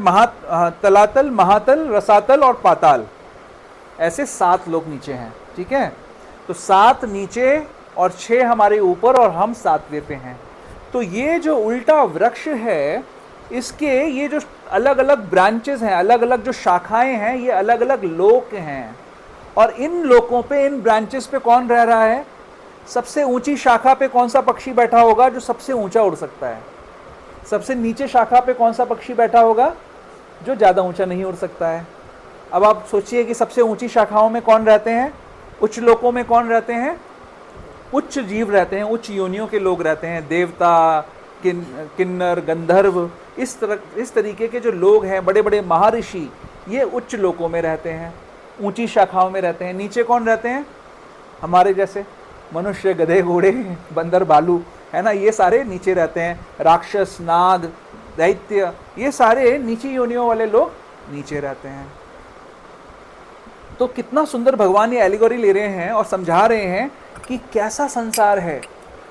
तलातल, महातल, रसातल और पाताल, ऐसे 7 लोग नीचे हैं। ठीक है, तो 7 नीचे और 6 हमारे ऊपर और हम 7वें पे हैं। तो ये जो उल्टा वृक्ष है, इसके ये जो अलग अलग ब्रांचेस हैं, अलग अलग जो शाखाएं हैं, ये अलग अलग लोक हैं। और इन लोकों पे, इन ब्रांचेस पे कौन रह रहा है, सबसे ऊंची शाखा पे कौन सा पक्षी बैठा होगा जो सबसे ऊंचा उड़ सकता है, सबसे नीचे शाखा पे कौन सा पक्षी बैठा होगा जो ज़्यादा ऊंचा नहीं उड़ सकता है। अब आप सोचिए कि सबसे ऊंची शाखाओं में कौन रहते हैं, उच्च लोकों में कौन रहते हैं, उच्च जीव रहते हैं, उच्च योनियों के लोग रहते हैं, देवता, किन्नर, गंधर्व, इस तरीके के जो लोग हैं, बड़े बड़े महर्षि, ये उच्च लोकों में रहते हैं, ऊंची शाखाओं में रहते हैं। नीचे कौन रहते हैं, हमारे जैसे मनुष्य, गधे, घोड़े, बंदर, भालू, है ना, ये सारे नीचे रहते हैं। राक्षस, नाग, दैत्य, ये सारे नीची योनियों वाले लोग नीचे रहते हैं। तो कितना सुंदर भगवान ये एलिगोरी ले रहे हैं और समझा रहे हैं कि कैसा संसार है।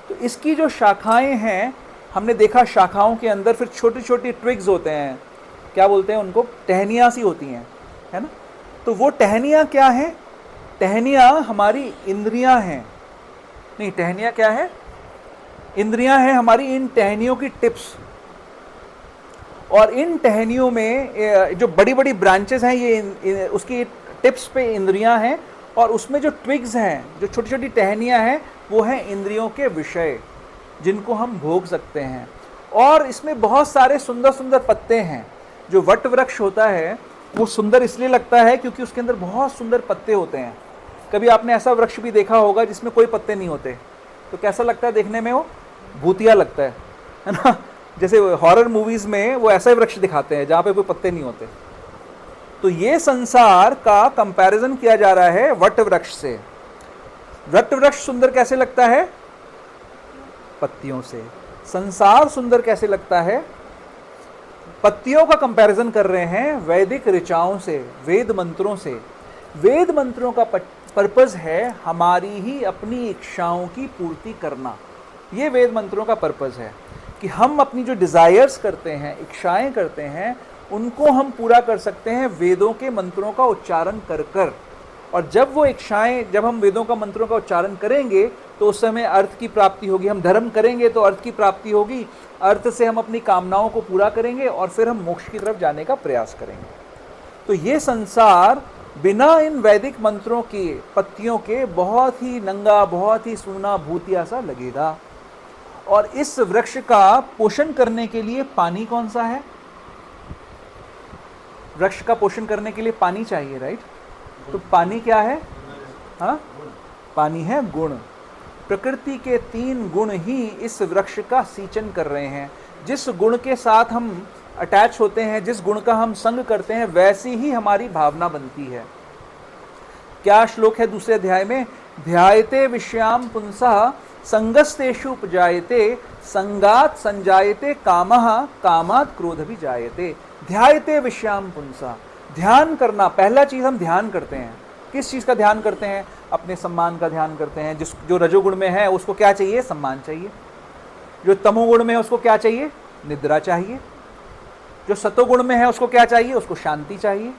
तो इसकी जो शाखाएं हैं, हमने देखा शाखाओं के अंदर फिर छोटी छोटी ट्विग्स होते हैं, क्या बोलते हैं उनको, टहनियाँ सी होती हैं, है ना। तो वो टहनियाँ क्या हैं, टहनियाँ हमारी इंद्रियां हैं, नहीं, टहनियाँ क्या है, इंद्रियां हैं हमारी। इन टहनियों की टिप्स, और इन टहनियों में जो बड़ी बड़ी ब्रांचेस हैं, ये उसकी टिप्स पे इंद्रियां हैं, और उसमें जो ट्विग्स हैं, जो छोटी छोटी टहनियां हैं, वो हैं इंद्रियों के विषय, जिनको हम भोग सकते हैं। और इसमें बहुत सारे सुंदर सुंदर पत्ते हैं। जो वट वृक्ष होता है वो सुंदर इसलिए लगता है क्योंकि उसके अंदर बहुत सुंदर पत्ते होते हैं। कभी आपने ऐसा वृक्ष भी देखा होगा जिसमें कोई पत्ते नहीं होते, तो कैसा लगता है देखने में, वो भूतिया लगता है ना। जैसे हॉरर मूवीज में वो ऐसा ही वृक्ष दिखाते हैं जहाँ पे कोई पत्ते नहीं होते। तो ये संसार का कंपैरिजन किया जा रहा है वट वृक्ष से। वट वृक्ष सुंदर कैसे लगता है, पत्तियों से। संसार सुंदर कैसे लगता है, पत्तियों का कंपैरिजन कर रहे हैं वैदिक ऋचाओं से, वेद मंत्रों से। वेद मंत्रों का पर्पस है हमारी ही अपनी इच्छाओं की पूर्ति करना। ये वेद मंत्रों का पर्पस है कि हम अपनी जो डिज़ायर्स करते हैं, इच्छाएं करते हैं, उनको हम पूरा कर सकते हैं वेदों के मंत्रों का उच्चारण कर कर। और जब वो इच्छाएं, जब हम वेदों का मंत्रों का उच्चारण करेंगे तो उस समय अर्थ की प्राप्ति होगी। हम धर्म करेंगे तो अर्थ की प्राप्ति होगी, अर्थ से हम अपनी कामनाओं को पूरा करेंगे और फिर हम मोक्ष की तरफ जाने का प्रयास करेंगे। तो ये संसार बिना इन वैदिक मंत्रों के, पत्तियों के, बहुत ही नंगा, बहुत ही सूना, भूतिया सा लगेगा। और इस वृक्ष का पोषण करने के लिए पानी कौन सा है, वृक्ष का पोषण करने के लिए पानी चाहिए, राइट। तो पानी क्या है, हाँ, पानी है गुण। प्रकृति के 3 गुण ही इस वृक्ष का सींचन कर रहे हैं। जिस गुण के साथ हम अटैच होते हैं, जिस गुण का हम संग करते हैं, वैसी ही हमारी भावना बनती है। क्या श्लोक है दूसरे अध्याय में, ध्यायते विषयाम पुंसः संगस्तेषु उपजायते संगात संजायते कामः कामात् क्रोध भी जायते। ध्यायते विषयाम पुंसः, ध्यान करना, पहला चीज हम ध्यान करते हैं। किस चीज़ का ध्यान करते हैं? अपने सम्मान का ध्यान करते हैं। जो रजोगुण में है उसको क्या चाहिए? सम्मान चाहिए। जो तमोगुण में है उसको क्या चाहिए? निद्रा चाहिए। जो सतोगुण में है उसको क्या चाहिए? उसको शांति चाहिए।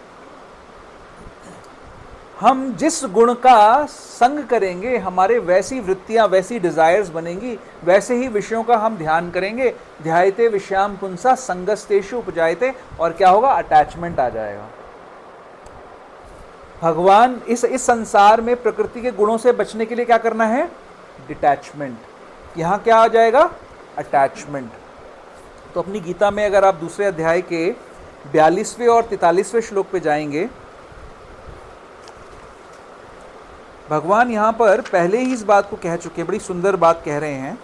हम जिस गुण का संग करेंगे हमारे वैसी वृत्तियां, वैसी डिजायर्स बनेंगी, वैसे ही विषयों का हम ध्यान करेंगे। ध्यायते विषयाम पुंसा संगस्तेषु उपजायते, और क्या होगा? अटैचमेंट आ जाएगा। भगवान इस संसार में प्रकृति के गुणों से बचने के लिए क्या करना है? डिटैचमेंट। यहां क्या आ जाएगा? अटैचमेंट। तो अपनी गीता में अगर आप दूसरे अध्याय के 42वें और 43वें श्लोक पे जाएंगे, भगवान यहां पर पहले ही इस बात को कह चुके, बड़ी सुंदर बात कह रहे हैं।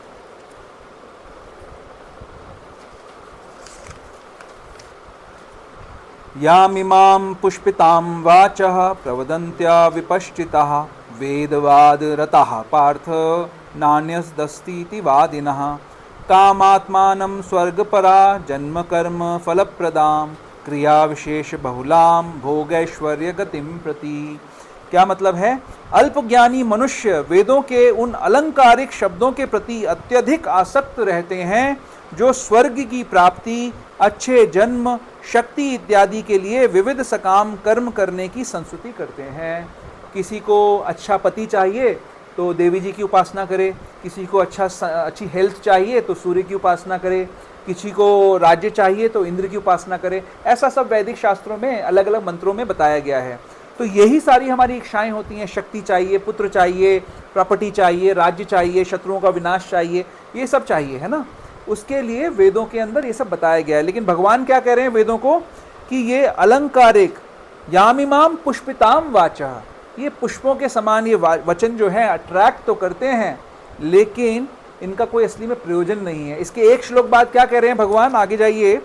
यामिमां पुष्पितां वाचः प्रवदन्त्या विपश्चिताः वेदवाद रताः पार्थ नान्यस्दस्तीति वादिनः कामात्मानं स्वर्गपरा जन्म कर्म फलप्रदां क्रिया विशेष बहुलां भोगैश्वर्य गतिं प्रति। क्या मतलब है? अल्पज्ञानी मनुष्य वेदों के उन अलंकारिक शब्दों के प्रति अत्यधिक आसक्त रहते हैं जो स्वर्ग की प्राप्ति, अच्छे जन्म, शक्ति इत्यादि के लिए विविध सकाम कर्म करने की संस्तुति करते हैं। किसी को अच्छा पति चाहिए तो देवी जी की उपासना करे, किसी को अच्छी हेल्थ चाहिए तो सूर्य की उपासना करे, किसी को राज्य चाहिए तो इंद्र की उपासना करे। ऐसा सब वैदिक शास्त्रों में अलग अलग मंत्रों में बताया गया है। तो यही सारी हमारी इच्छाएं होती हैं। शक्ति चाहिए, पुत्र चाहिए, प्रॉपर्टी चाहिए, राज्य चाहिए, शत्रुओं का विनाश चाहिए, ये सब चाहिए, है ना। उसके लिए वेदों के अंदर ये सब बताया गया है। लेकिन भगवान क्या कह रहे हैं वेदों को कि ये अलंकारिक यामिमाम पुष्पिताम वाचा, ये पुष्पों के समान ये वचन जो है अट्रैक्ट तो करते हैं लेकिन इनका कोई असली में प्रयोजन नहीं है। इसके एक श्लोक बाद क्या कह रहे हैं भगवान? आगे जाइए,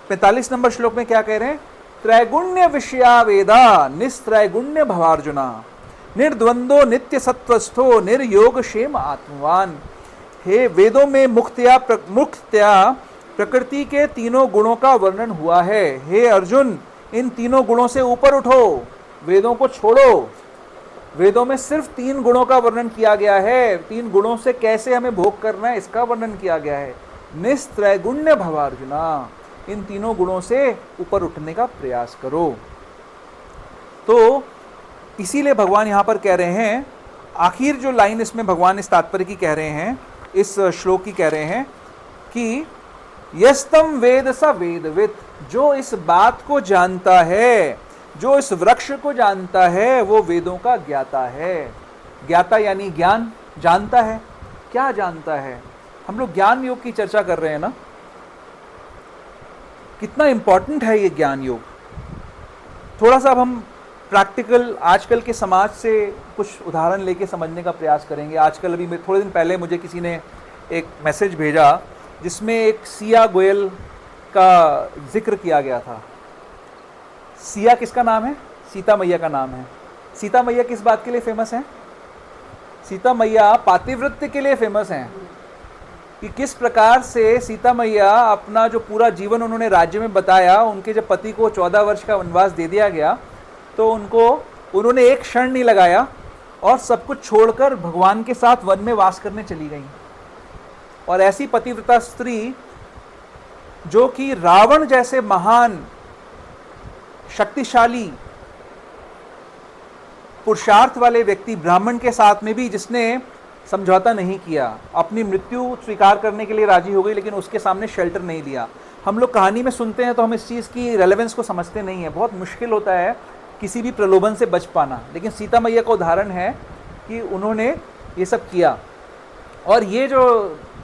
45 नंबर श्लोक में क्या कह रहे हैं? त्रैगुण्य विषया वेदा निस्त्रैगुण्य भवार्जुना निर्द्वंदो नित्य सत्वस्थो निर्योग क्षेम आत्मवान। हे वेदों में मुख्तया प्रकृति के तीनों गुणों का वर्णन हुआ है। हे अर्जुन, इन तीनों गुणों से ऊपर उठो, वेदों को छोड़ो। वेदों में सिर्फ 3 गुणों का वर्णन किया गया है। 3 गुणों से कैसे हमें भोग करना है इसका वर्णन किया गया है। निस्त्रैगुण्य भवार्जुना, इन तीनों गुणों से ऊपर उठने का प्रयास करो। तो इसीलिए भगवान यहाँ पर कह रहे हैं, आखिर जो लाइन इसमें भगवान इस तात्पर्य की कह रहे हैं, इस श्लोक की कह रहे हैं कि यस्तम वेद स वेदवित्, जो इस बात को जानता है, जो इस वृक्ष को जानता है, वो वेदों का ज्ञाता है। ज्ञाता यानी ज्ञान, जानता है। क्या जानता है? हम लोग ज्ञान योग की चर्चा कर रहे हैं ना, कितना इंपॉर्टेंट है ये ज्ञान योग। थोड़ा सा अब हम प्रैक्टिकल आजकल के समाज से कुछ उदाहरण लेके समझने का प्रयास करेंगे। आजकल अभी थोड़े दिन पहले मुझे किसी ने एक मैसेज भेजा जिसमें एक सिया गोयल का जिक्र किया गया था। सिया किसका नाम है? सीता मैया का नाम है। सीता मैया किस बात के लिए फेमस है? सीता मैया पातिव्रत्य के लिए फेमस हैं कि किस प्रकार से सीता मैया अपना जो पूरा जीवन उन्होंने राज्य में बताया। उनके जब पति को 14 वर्ष का वनवास दे दिया गया तो उन्होंने एक क्षण नहीं लगाया और सब कुछ छोड़कर भगवान के साथ वन में वास करने चली गई। और ऐसी पतिव्रता स्त्री जो कि रावण जैसे महान शक्तिशाली पुरुषार्थ वाले व्यक्ति ब्राह्मण के साथ में भी जिसने समझौता नहीं किया, अपनी मृत्यु स्वीकार करने के लिए राजी हो गई, लेकिन उसके सामने शेल्टर नहीं लिया। हम लोग कहानी में सुनते हैं तो हम इस चीज़ की रेलेवेंस को समझते नहीं है। बहुत मुश्किल होता है किसी भी प्रलोभन से बच पाना, लेकिन सीता मैया का उदाहरण है कि उन्होंने ये सब किया। और ये जो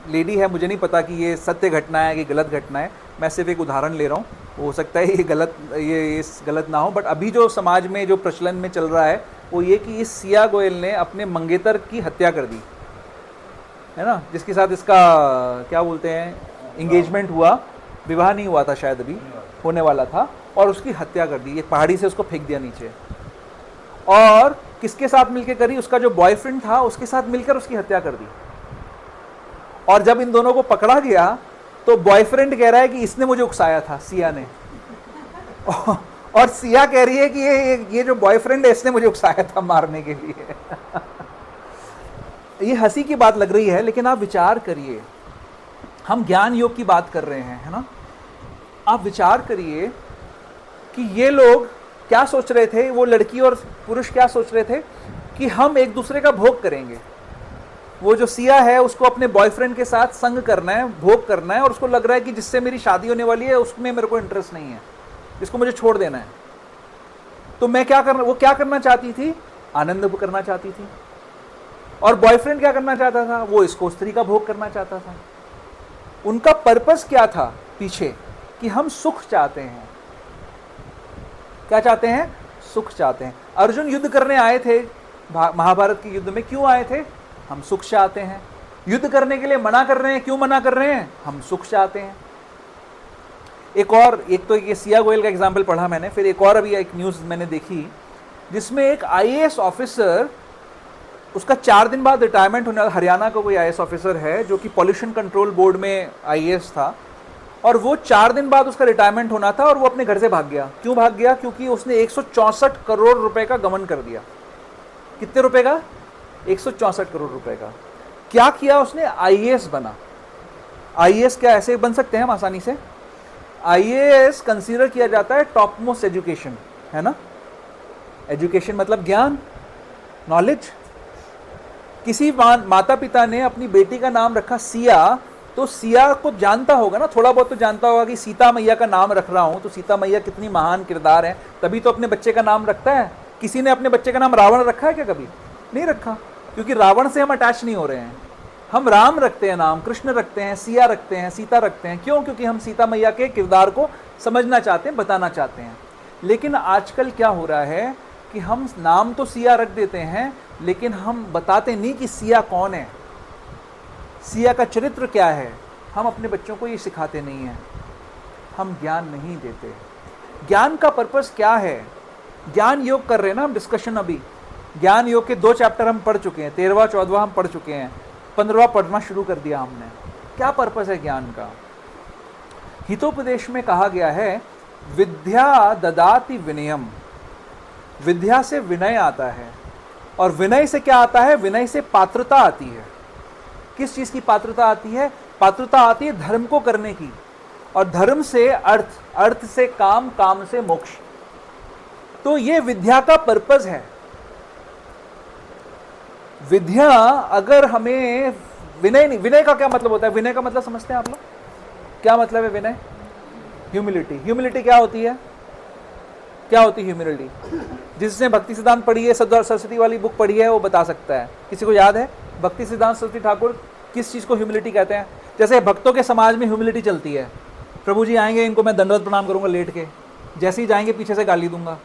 लेडी है, मुझे नहीं पता कि ये सत्य घटना है कि गलत घटना है, मैं सिर्फ एक उदाहरण ले रहा हूँ। हो सकता है ये गलत ना हो, बट अभी जो समाज में जो प्रचलन में चल रहा है वो ये कि इस सिया गोयल ने अपने मंगेतर की हत्या कर दी, है ना, जिसके साथ इसका क्या बोलते हैं इंगेजमेंट हुआ, विवाह नहीं हुआ था शायद, अभी होने वाला था, और उसकी हत्या कर दी। एक पहाड़ी से उसको फेंक दिया नीचे। और किसके साथ मिलकर करी? उसका जो बॉयफ्रेंड था उसके साथ मिलकर उसकी हत्या कर दी। और जब इन दोनों को पकड़ा गया तो बॉयफ्रेंड कह रहा है कि इसने मुझे उकसाया था, सिया ने। और सिया कह रही है कि ये जो बॉयफ्रेंड है इसने मुझे उकसाया था मारने के लिए। ये हंसी की बात लग रही है, लेकिन आप विचार करिए, हम ज्ञान योग की बात कर रहे हैं, है ना। आप विचार करिए कि ये लोग क्या सोच रहे थे, वो लड़की और पुरुष क्या सोच रहे थे कि हम एक दूसरे का भोग करेंगे। वो जो सिया है उसको अपने बॉयफ्रेंड के साथ संग करना है, भोग करना है, और उसको लग रहा है कि जिससे मेरी शादी होने वाली है उसमें मेरे को इंटरेस्ट नहीं है, इसको मुझे छोड़ देना है। तो मैं क्या करना, वो क्या करना चाहती थी, आनंद करना चाहती थी। और बॉयफ्रेंड क्या करना चाहता था, वो इसको स्त्री का भोग करना चाहता था। उनका पर्पस क्या था पीछे, कि हम सुख चाहते हैं। क्या चाहते हैं, सुख चाहते हैं। अर्जुन युद्ध करने आए थे महाभारत के युद्ध में, क्यों आए थे, हम सुख चाहते हैं। युद्ध करने के लिए मना कर रहे हैं, क्यों मना कर रहे हैं, हम सुख चाहते हैं। एक तो ये सिया गोयल का एग्जाम्पल पढ़ा मैंने, फिर एक और अभी एक न्यूज़ मैंने देखी जिसमें एक आईएएस ऑफिसर, उसका 4 दिन बाद रिटायरमेंट होने वाला, हरियाणा का कोई आईएएस ऑफिसर है जो कि पॉल्यूशन कंट्रोल बोर्ड में आईएएस था, और वो 4 दिन बाद उसका रिटायरमेंट होना था और वो अपने घर से भाग गया। क्यों भाग गया, क्योंकि उसने 164 करोड़ रुपए का गबन कर दिया। कितने रुपए का, 164 करोड़ रुपए का। क्या किया उसने, आईएएस बना। आईएएस क्या ऐसे बन सकते हैं हम आसानी से? आईएएस कंसीडर किया जाता है टॉप मोस्ट एजुकेशन, है ना। एजुकेशन मतलब ज्ञान, नॉलेज। किसी माता पिता ने अपनी बेटी का नाम रखा सिया, तो सिया को जानता होगा ना, थोड़ा बहुत तो जानता होगा कि सीता मैया का नाम रख रहा हूं तो सीता मैया कितनी महान किरदार है, तभी तो अपने बच्चे का नाम रखता है। किसी ने अपने बच्चे का नाम रावण रखा है क्या कभी? नहीं रखा, क्योंकि रावण से हम अटैच नहीं हो रहे हैं। हम राम रखते हैं नाम, कृष्ण रखते हैं, सिया रखते हैं, सीता रखते हैं। क्यों? क्योंकि हम सीता मैया के किरदार को समझना चाहते हैं, बताना चाहते हैं। लेकिन आजकल क्या हो रहा है कि हम नाम तो सिया रख देते हैं, लेकिन हम बताते नहीं कि सिया कौन है, सिया का चरित्र क्या है। हम अपने बच्चों को ये सिखाते नहीं हैं, हम ज्ञान नहीं देते। ज्ञान का पर्पस क्या है? ज्ञान योग कर रहे हैं ना हम डिस्कशन। अभी ज्ञान योग के 2 चैप्टर हम पढ़ चुके हैं, 13वां 14वां हम पढ़ चुके हैं, 15वां पढ़ना शुरू कर दिया हमने। क्या पर्पस है ज्ञान का? हितोपदेश में कहा गया है, विद्या ददाति विनयम। विद्या से विनय आता है, और विनय से क्या आता है? विनय से पात्रता आती है। किस चीज की पात्रता आती है? पात्रता आती है धर्म को करने की, और धर्म से अर्थ, अर्थ से काम, काम से मोक्ष। तो ये विद्या का पर्पस है। विद्या अगर हमें विनय नहीं, विनय का क्या मतलब होता है? विनय का मतलब समझते हैं आप लोग? क्या मतलब है विनय? ह्यूमिलिटी। ह्यूमिलिटी क्या होती है? क्या होती है ह्यूमिलिटी? जिसने भक्ति सिद्धांत पढ़ी है, सरदार सरस्वती वाली बुक पढ़ी है, वो बता सकता है। किसी को याद है भक्ति सिद्धांत सरस्वती ठाकुर किस चीज को ह्यूमिलिटी कहते हैं? जैसे भक्तों के समाज में ह्यूमिलिटी चलती है, प्रभु जी आएंगे, इनको मैं दंडवत प्रणाम करूंगा लेट के, जैसे ही जाएंगे पीछे से गाली दूंगा,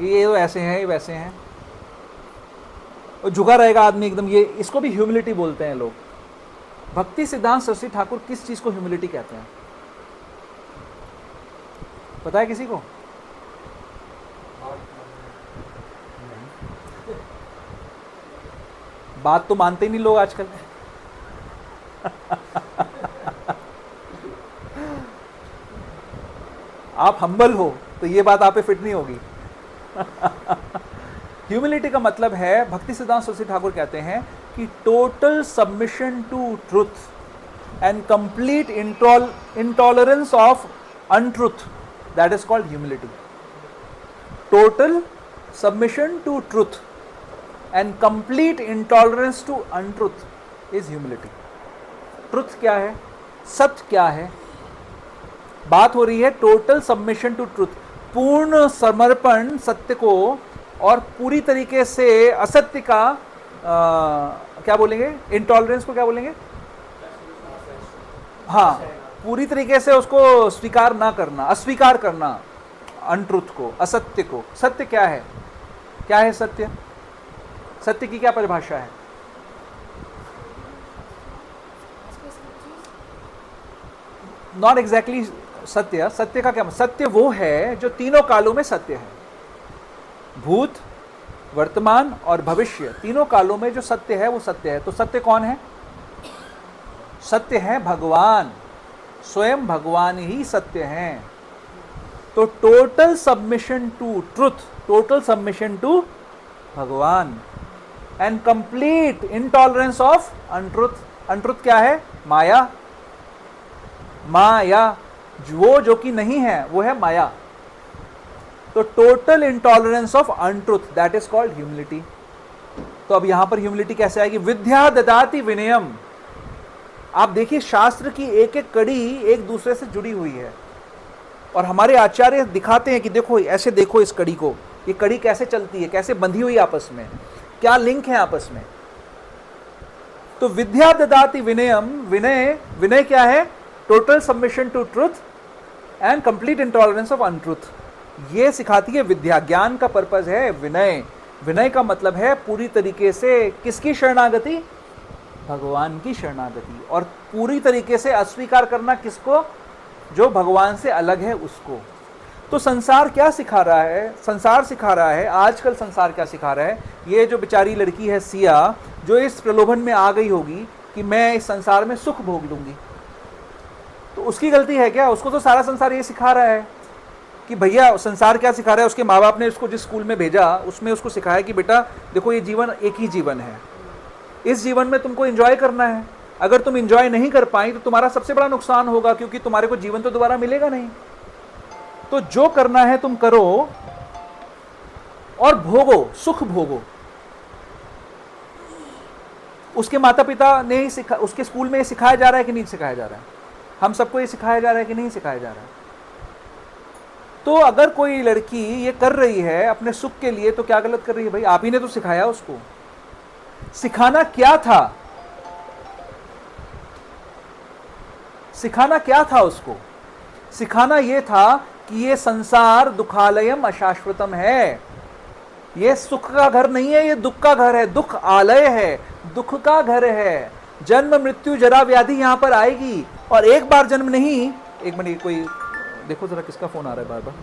ये तो ऐसे हैं, ये वैसे हैं, और झुका रहेगा आदमी एकदम। ये इसको भी ह्यूमिलिटी बोलते हैं लोग। भक्ति सिद्धांत सरस्वती ठाकुर किस चीज को ह्यूमिलिटी कहते हैं? पता है किसी को? बात तो मानते ही नहीं लोग आजकल। आप हम्बल हो तो ये बात आप पे फिट नहीं होगी। ह्यूमिलिटी का मतलब है, भक्ति सिद्धांत सरस्वती ठाकुर कहते हैं कि total submission to truth and complete intolerance of untruth, that is called humility. Total submission to truth and complete intolerance to untruth is humility. Truth क्या है? सत्य क्या है? बात हो रही है टोटल सबमिशन टू ट्रुथ, पूर्ण समर्पण सत्य को, और पूरी तरीके से असत्य का क्या बोलेंगे, इंटॉलरेंस को क्या बोलेंगे? हाँ, पूरी तरीके से उसको स्वीकार ना करना, अस्वीकार करना अनट्रुथ को, असत्य को। सत्य क्या है? क्या है सत्य? सत्य की क्या परिभाषा है? नॉट एग्जैक्टली सत्य। सत्य का क्या? सत्य वो है जो तीनों कालों में सत्य है। भूत, वर्तमान और भविष्य, तीनों कालों में जो सत्य है वो सत्य है। तो सत्य कौन है? सत्य है भगवान, स्वयं भगवान ही सत्य हैं। तो total submission to truth, total submission to Bhagwan, and complete intolerance of untruth. Untruth क्या है? माया। माया, वो जो कि नहीं है वो है माया। तो total intolerance of untruth, that is called humility. तो अब यहां पर ह्यूमिलिटी कैसे आएगी? विद्या ददाति विनयम। आप देखिए शास्त्र की एक एक कड़ी एक दूसरे से जुड़ी हुई है, और हमारे आचार्य दिखाते हैं कि देखो ऐसे देखो इस कड़ी को, ये कड़ी कैसे चलती है, कैसे बंधी हुई आपस में, क्या लिंक है आपस में। तो विद्या ददाति विनयम, विनय, विनय क्या है? Total submission to truth and complete intolerance of untruth, ये सिखाती है विद्या। ज्ञान का पर्पज है विनय। विनय का मतलब है पूरी तरीके से किसकी शरणागति? भगवान की शरणागति। और पूरी तरीके से अस्वीकार करना किसको? जो भगवान से अलग है उसको। तो संसार क्या सिखा रहा है? संसार सिखा रहा है, आजकल संसार क्या सिखा रहा है? ये जो बेचारी लड़की है सिया, जो इस प्रलोभन में आ गई होगी कि मैं इस संसार में सुख भोग लूंगी, तो उसकी गलती है क्या? उसको तो सारा संसार ये सिखा रहा है कि भैया, संसार क्या सिखा रहा है? उसके माँ बाप ने उसको जिस स्कूल में भेजा उसमें उसको सिखाया कि बेटा देखो ये जीवन एक ही जीवन है, इस जीवन में तुमको एंजॉय करना है। अगर तुम एंजॉय नहीं कर पाई तो तुम्हारा सबसे बड़ा नुकसान होगा, क्योंकि तुम्हारे को जीवन तो दोबारा मिलेगा नहीं। तो जो करना है तुम करो और भोगो, सुख भोगो। उसके माता पिता ने उसके स्कूल में ये सिखाया जा रहा है कि नहीं सिखाया जा रहा है? हम सबको ये सिखाया जा रहा है कि नहीं सिखाया जा रहा है? तो अगर कोई लड़की ये कर रही है अपने सुख के लिए, तो क्या गलत कर रही है भाई? आप ही ने तो सिखाया उसको। सिखाना क्या था? सिखाना क्या था उसको? सिखाना यह था कि ये संसार दुखालयम अशाश्वतम है, ये सुख का घर नहीं है, ये दुख का घर है, दुख आलय है, दुख का घर है। जन्म मृत्यु जरा व्याधि यहां पर आएगी, और एक बार जन्म नहीं। एक मिनट, कोई देखो जरा किसका फोन आ रहा है बार बार।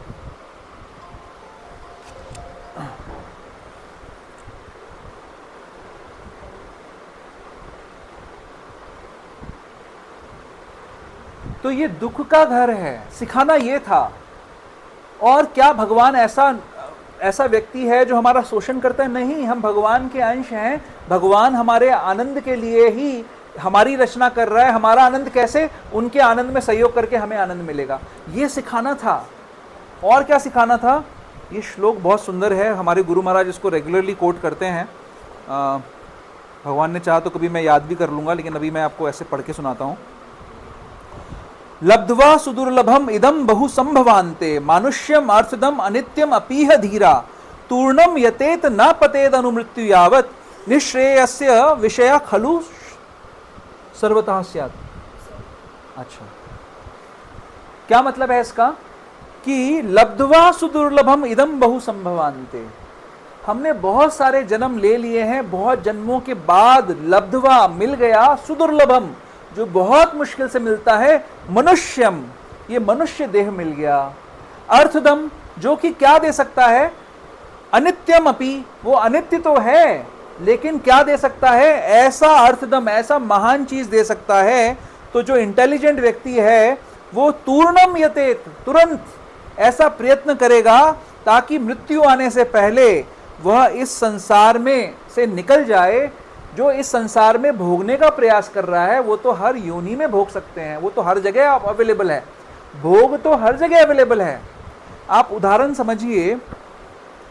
तो ये दुख का घर है, सिखाना ये था। और क्या भगवान ऐसा व्यक्ति है जो हमारा शोषण करता है? नहीं, हम भगवान के अंश हैं। भगवान हमारे आनंद के लिए ही हमारी रचना कर रहा है। हमारा आनंद कैसे? उनके आनंद में सहयोग करके हमें आनंद मिलेगा, ये सिखाना था। और क्या सिखाना था? ये श्लोक बहुत सुंदर है, हमारे गुरु महाराज इसको रेगुलरली कोट करते हैं। भगवान ने चाहा तो कभी मैं याद भी कर लूंगा, लेकिन अभी मैं आपको ऐसे पढ़ के सुनाता हूं। लब्ध्वा सुदुर्लभम इदम बहु संभवान्ते, मानुष्यम अर्थदम अनित्यम अपीह धीरा, तूर्णम यतेत न पतेद अनुमृत्यु यावत, निश्रेयस्य विषय खलु सर्वतः स्यात्। अच्छा, क्या मतलब है इसका? कि लब्ध्वा सुदुर्लभम इदम बहु संभवान्ते, हमने बहुत सारे जन्म ले लिए हैं, बहुत जन्मों के बाद लब्ध्वा मिल गया, सुदुर्लभम जो बहुत मुश्किल से मिलता है, मनुष्यम ये मनुष्य देह मिल गया, अर्थदम जो कि क्या दे सकता है, अनित्यम अपि वो अनित्य तो है लेकिन क्या दे सकता है, ऐसा अर्थदम ऐसा महान चीज दे सकता है। तो जो इंटेलिजेंट व्यक्ति है वो तूर्णम यतेत तुरंत ऐसा प्रयत्न करेगा ताकि मृत्यु आने से पहले वह इस संसार में से निकल जाए। जो इस संसार में भोगने का प्रयास कर रहा है वो तो हर योनि में भोग सकते हैं, वो तो हर जगह अवेलेबल है, भोग तो हर जगह अवेलेबल है। आप उदाहरण समझिए,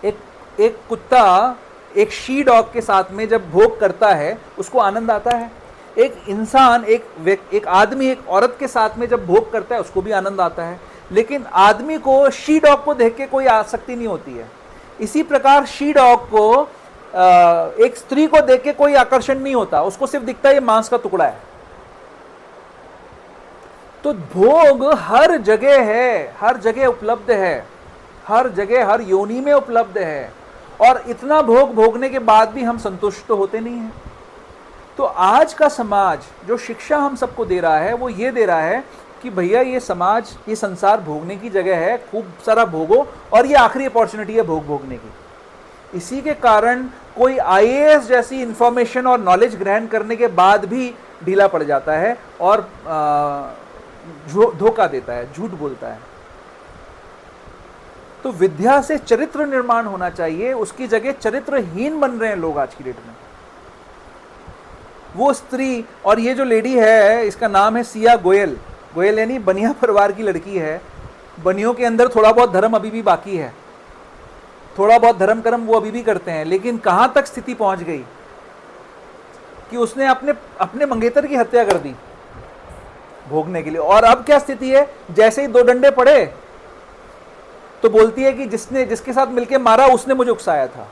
एक कुत्ता एक शी डॉग के साथ में जब भोग करता है उसको आनंद आता है। एक इंसान एक आदमी एक औरत के साथ में जब भोग करता है उसको भी आनंद आता है, लेकिन आदमी को शी डॉग को देख के कोई आसक्ति नहीं होती है। इसी प्रकार शी डॉग को एक स्त्री को देख के कोई आकर्षण नहीं होता, उसको सिर्फ दिखता है ये मांस का टुकड़ा है। तो भोग हर जगह है, हर जगह उपलब्ध है, हर जगह हर योनि में उपलब्ध है, और इतना भोग भोगने के बाद भी हम संतुष्ट तो होते नहीं हैं। तो आज का समाज जो शिक्षा हम सबको दे रहा है वो ये दे रहा है कि भैया ये समाज ये संसार भोगने की जगह है, खूब सारा भोगो, और ये आखिरी अपॉर्चुनिटी है भोग भोगने की। इसी के कारण कोई आईएएस जैसी इंफॉर्मेशन और नॉलेज ग्रहण करने के बाद भी ढीला पड़ जाता है और धोखा देता है, झूठ बोलता है। तो विद्या से चरित्र निर्माण होना चाहिए, उसकी जगह चरित्रहीन बन रहे हैं लोग आज की डेट में। वो स्त्री, और ये जो लेडी है इसका नाम है सिया गोयल। गोयल यानी बनिया परिवार की लड़की है। बनियों के अंदर थोड़ा बहुत धर्म अभी भी बाकी है, थोड़ा बहुत धर्म कर्म वो अभी भी करते हैं, लेकिन कहां तक स्थिति पहुंच गई कि उसने अपने अपने मंगेतर की हत्या कर दी भोगने के लिए। और अब क्या स्थिति है, जैसे ही 2 डंडे पड़े तो बोलती है कि जिसके साथ मिलके मारा उसने मुझे उकसाया था।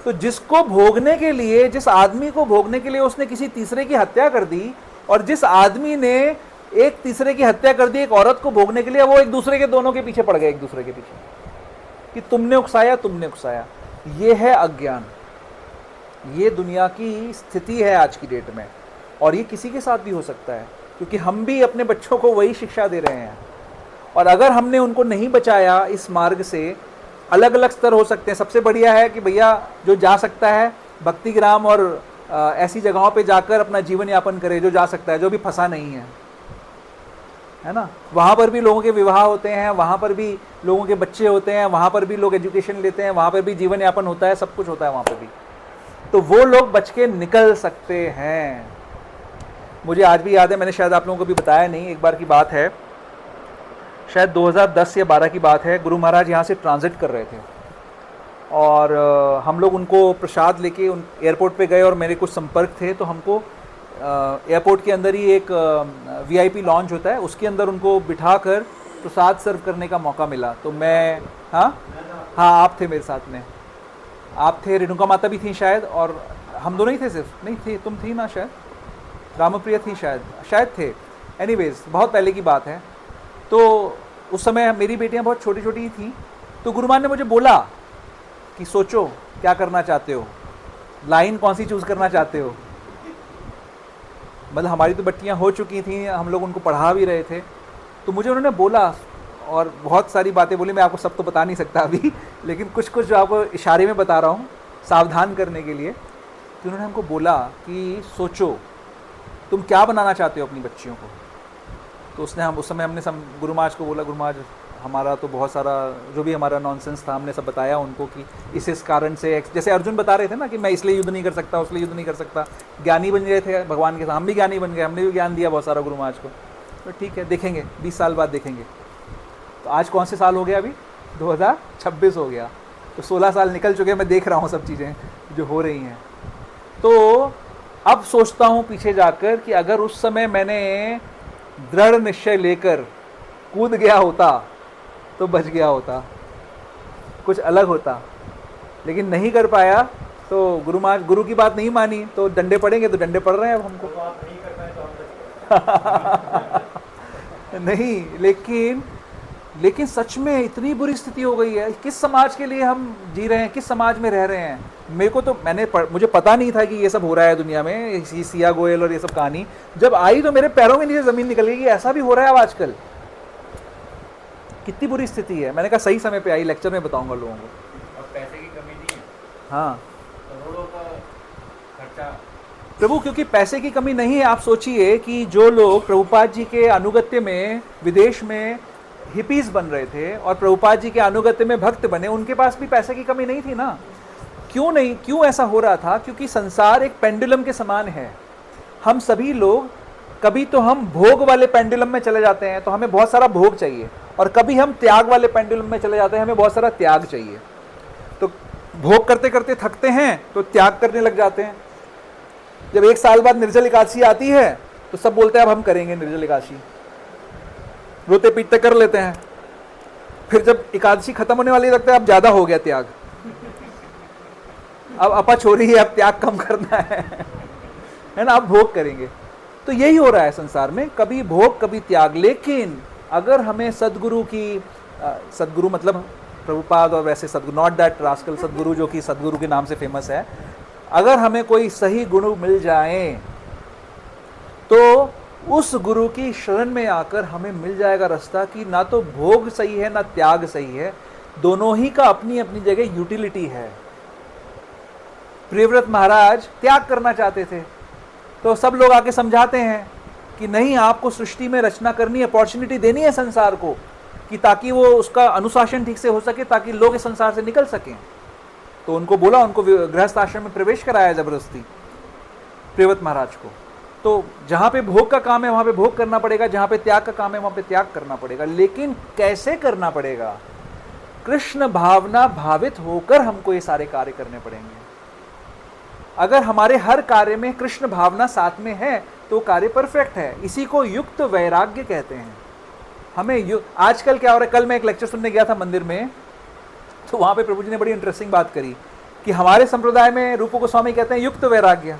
तो जिसको भोगने के लिए, जिस आदमी को भोगने के लिए उसने किसी तीसरे की हत्या कर दी, और जिस आदमी ने एक तीसरे की हत्या कर दी एक औरत को भोगने के लिए, वो एक दूसरे के दोनों के पीछे पड़ गए, एक दूसरे के पीछे कि तुमने उकसाया, तुमने उकसाया। ये है अज्ञान, ये दुनिया की स्थिति है आज की डेट में। और ये किसी के साथ भी हो सकता है, क्योंकि हम भी अपने बच्चों को वही शिक्षा दे रहे हैं। और अगर हमने उनको नहीं बचाया इस मार्ग से, अलग अलग स्तर हो सकते हैं। सबसे बढ़िया है कि भैया जो जा सकता है भक्तिग्राम और ऐसी जगहों पे जाकर अपना जीवन यापन करे, जो जा सकता है, जो भी फंसा नहीं है ना। वहाँ पर भी लोगों के विवाह होते हैं, वहाँ पर भी लोगों के बच्चे होते हैं, वहाँ पर भी लोग एजुकेशन लेते हैं, वहाँ पर भी जीवन यापन होता है, सब कुछ होता है वहाँ पर भी। तो वो लोग बच के निकल सकते हैं। मुझे आज भी याद है, मैंने शायद आप लोगों को भी बताया नहीं, एक बार की बात है, शायद 2010 या 12 की बात है। गुरु महाराज यहाँ से ट्रांजिट कर रहे थे और हम लोग उनको प्रसाद लेके उन एयरपोर्ट पे गए, और मेरे कुछ संपर्क थे, तो हमको एयरपोर्ट के अंदर ही एक VIP लॉन्च होता है, उसके अंदर उनको बिठाकर प्रसाद सर्व करने का मौका मिला। तो मैं, हाँ आप थे मेरे साथ में, आप थे, रेणुका माता भी थी शायद, और हम दोनों ही थे, सिर्फ नहीं थी, तुम थी ना शायद, रामप्रिया थी शायद थे। एनीवेज बहुत पहले की बात है। तो उस समय मेरी बेटियां बहुत छोटी छोटी ही थी। तो गुरुमान ने मुझे बोला कि सोचो क्या करना चाहते हो, लाइन कौन सी चूज़ करना चाहते हो। मतलब हमारी तो बच्चियां हो चुकी थी, हम लोग उनको पढ़ा भी रहे थे। तो मुझे उन्होंने बोला, और बहुत सारी बातें बोली, मैं आपको सब तो बता नहीं सकता अभी, लेकिन कुछ कुछ जो आपको इशारे में बता रहा हूँ सावधान करने के लिए। तो उन्होंने हमको बोला कि सोचो तुम क्या बनाना चाहते हो अपनी बच्चियों को। तो उस समय हमने गुरु महाराज को बोला, गुरु महाराज हमारा तो बहुत सारा जो भी हमारा नॉनसेंस था, हमने सब बताया उनको कि इस कारण से, जैसे अर्जुन बता रहे थे ना कि मैं इसलिए युद्ध नहीं कर सकता, उसलिए युद्ध नहीं कर सकता। ज्ञानी बन गए थे भगवान के साथ, हम भी ज्ञानी बन गए, हमने भी ज्ञान दिया बहुत सारा गुरु महाराज को। तो ठीक है, देखेंगे 20 साल बाद देखेंगे। तो आज कौन से साल हो गया, अभी 2026 हो गया, तो 16 साल निकल चुके हैं, मैं देख रहा हूँ सब चीज़ें जो हो रही हैं। तो अब सोचता हूँ पीछे जाकर कि अगर उस समय मैंने दृढ़ निश्चय लेकर कूद गया होता तो बच गया होता, कुछ अलग होता, लेकिन नहीं कर पाया। तो गुरु की बात नहीं मानी, तो डंडे पड़ेंगे, तो डंडे पड़ रहे हैं अब हमको। तो आप नहीं कर पाए तो हम नहीं, लेकिन सच में इतनी बुरी स्थिति हो गई है। किस समाज के लिए हम जी रहे हैं, किस समाज में रह रहे हैं। मेरे को तो मुझे पता नहीं था कि ये सब हो रहा है दुनिया में, सिया गोयल और ये सब कहानी जब आई तो मेरे पैरों में नीचे ज़मीन निकल गई कि ऐसा भी हो रहा है अब आजकल। कितनी बुरी स्थिति है। मैंने कहा सही समय पे आई, लेक्चर में बताऊंगा लोगों को। और पैसे की कमी नहीं है, हाँ करोड़ों का खर्चा। प्रभु, क्योंकि पैसे की कमी नहीं है। आप सोचिए कि जो लोग प्रभुपाद जी के अनुगत्य में विदेश में हिपीज बन रहे थे और प्रभुपाद जी के अनुगत्य में भक्त बने, उनके पास भी पैसे की कमी नहीं थी ना। क्यों ऐसा हो रहा था? क्योंकि संसार एक पेंडुलम के समान है। हम सभी लोग, कभी तो हम भोग वाले पेंडुलम में चले जाते हैं तो हमें बहुत सारा भोग चाहिए, और कभी हम त्याग वाले पेंडुलम में चले जाते हैं, हमें बहुत सारा त्याग चाहिए। तो भोग करते करते थकते हैं तो त्याग करने लग जाते हैं। जब 1 साल बाद निर्जल एकादशी आती है तो सब बोलते हैं अब हम करेंगे निर्जल एकादशी, रोते पीटते कर लेते हैं। फिर जब एकादशी खत्म होने वाली लगता है अब ज्यादा हो गया त्याग, अब अपच हो रही है, अब त्याग कम करना है ना, अब भोग करेंगे। तो यही हो रहा है संसार में, कभी भोग कभी त्याग। लेकिन अगर हमें सदगुरु की, सदगुरु मतलब प्रभुपाद और वैसे सदगुरु, नॉट दैट रास्कल सदगुरु जो कि सदगुरु के नाम से फेमस है, अगर हमें कोई सही गुरु मिल जाए तो उस गुरु की शरण में आकर हमें मिल जाएगा रास्ता कि ना तो भोग सही है ना त्याग सही है, दोनों ही का अपनी अपनी जगह यूटिलिटी है। प्रियव्रत महाराज त्याग करना चाहते थे तो सब लोग आके समझाते हैं कि नहीं, आपको सृष्टि में रचना करनी है, अपॉर्चुनिटी देनी है संसार को, कि ताकि वो उसका अनुशासन ठीक से हो सके, ताकि लोग इस संसार से निकल सकें। तो उनको बोला, उनको गृहस्थ आश्रम में प्रवेश कराया जबरदस्ती, प्रियव्रत महाराज को। तो जहाँ पे भोग का काम है वहाँ पे भोग करना पड़ेगा, जहाँ पे त्याग का काम है वहाँ पे त्याग करना पड़ेगा। लेकिन कैसे करना पड़ेगा? कृष्ण भावना भावित होकर हमको ये सारे कार्य करने पड़ेंगे। अगर हमारे हर कार्य में कृष्ण भावना साथ में है तो कार्य परफेक्ट है। इसी को युक्त वैराग्य कहते हैं। हमें आजकल क्या हो रहा है, कल मैं एक लेक्चर सुनने गया था मंदिर में, तो वहाँ पे प्रभु जी ने बड़ी इंटरेस्टिंग बात करी कि हमारे संप्रदाय में रूप गोस्वामी कहते हैं युक्त वैराग्य।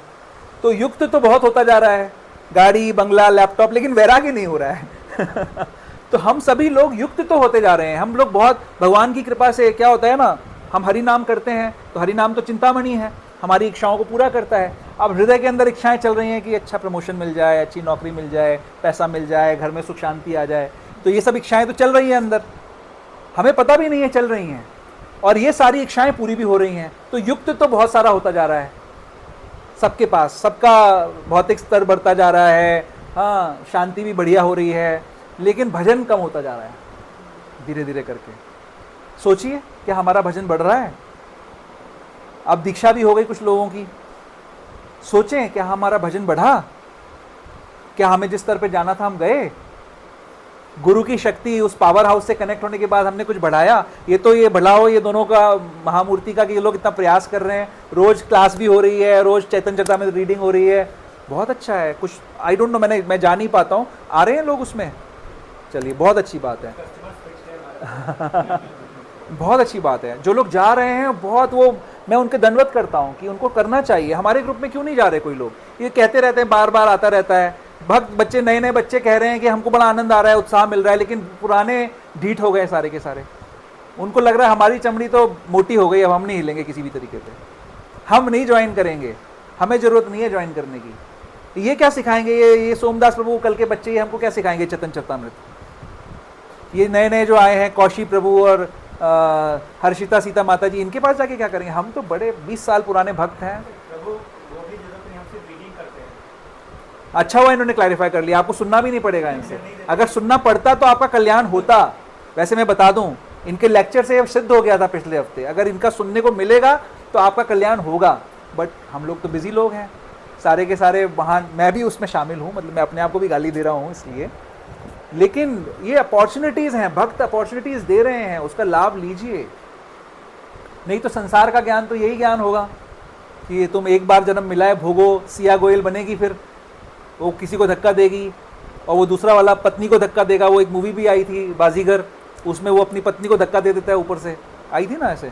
तो युक्त तो बहुत होता जा रहा है, गाड़ी बंगला लैपटॉप, लेकिन वैराग्य नहीं हो रहा है। तो हम सभी लोग युक्त तो होते जा रहे हैं। हम लोग बहुत भगवान की कृपा से क्या होता है ना, हम हरि नाम करते हैं, तो हरि नाम तो चिंतामणि है, हमारी इच्छाओं को पूरा करता है। अब हृदय के अंदर इच्छाएं चल रही हैं कि अच्छा प्रमोशन मिल जाए, अच्छी नौकरी मिल जाए, पैसा मिल जाए, घर में सुख शांति आ जाए। तो ये सब इच्छाएं तो चल रही हैं अंदर, हमें पता भी नहीं है चल रही हैं, और ये सारी इच्छाएं पूरी भी हो रही हैं। तो युक्त तो बहुत सारा होता जा रहा है सबके पास, सबका भौतिक स्तर बढ़ता जा रहा है, हाँ शांति भी बढ़िया हो रही है, लेकिन भजन कम होता जा रहा है धीरे धीरे करके। सोचिए क्या हमारा भजन बढ़ रहा है? अब दीक्षा भी हो गई कुछ लोगों की, सोचें क्या हमारा भजन बढ़ा? क्या हमें जिस स्तर पे जाना था हम गए? गुरु की शक्ति, उस पावर हाउस से कनेक्ट होने के बाद हमने कुछ बढ़ाया? ये तो ये बढ़ाओ ये दोनों का, महामूर्ति का, कि ये लोग इतना प्रयास कर रहे हैं, रोज क्लास भी हो रही है, रोज चैतन्य चरितामृत रीडिंग हो रही है, बहुत अच्छा है। कुछ आई डोंट नो, मैं जा नहीं पाता हूँ, आ रहे हैं लोग उसमें, चलिए बहुत अच्छी बात है। बहुत अच्छी बात है, जो लोग जा रहे हैं बहुत, वो मैं उनके दंडवत करता हूँ कि उनको करना चाहिए। हमारे ग्रुप में क्यों नहीं जा रहे कोई लोग? ये कहते रहते हैं, बार बार आता रहता है, भक्त बच्चे, नए नए बच्चे कह रहे हैं कि हमको बड़ा आनंद आ रहा है, उत्साह मिल रहा है, लेकिन पुराने ढीठ हो गए सारे के सारे। उनको लग रहा है हमारी चमड़ी तो मोटी हो गई, अब हम नहीं हिलेंगे किसी भी तरीके से, हम नहीं ज्वाइन करेंगे, हमें जरूरत नहीं है ज्वाइन करने की। ये क्या सिखाएंगे? ये सोमदास प्रभु कल के बच्चे, ये हमको क्या सिखाएंगे चैतन्य चरितामृत? ये नए नए जो आए हैं, कौशी प्रभु और हर्षिता सीता माता जी, इनके पास जाके क्या करेंगे? हम तो बड़े 20 साल पुराने भक्त हैं। प्रभु वो भी जरूरत नहीं, हम सिर्फ रीडिंग करते हैं। अच्छा हुआ इन्होंने क्लैरिफाई कर लिया, आपको सुनना भी नहीं पड़ेगा इनसे। अगर सुनना पड़ता तो आपका कल्याण होता। वैसे मैं बता दूं, इनके लेक्चर से सिद्ध हो गया था पिछले हफ्ते, अगर इनका सुनने को मिलेगा तो आपका कल्याण होगा। बट हम लोग तो बिजी लोग हैं सारे के सारे, वहाँ मैं भी उसमें शामिल हूँ, मतलब मैं अपने आप को भी गाली दे रहा हूँ इसलिए। लेकिन ये अपॉर्चुनिटीज़ हैं, भक्त अपॉर्चुनिटीज़ दे रहे हैं, उसका लाभ लीजिए। नहीं तो संसार का ज्ञान तो यही ज्ञान होगा कि तुम एक बार जन्म मिला है, भोगो, सिया गोयल बनेगी, फिर वो किसी को धक्का देगी और वो दूसरा वाला पत्नी को धक्का देगा। वो एक मूवी भी आई थी बाजीगर, उसमें वो अपनी पत्नी को धक्का दे देता है ऊपर से, आई थी ना ऐसे।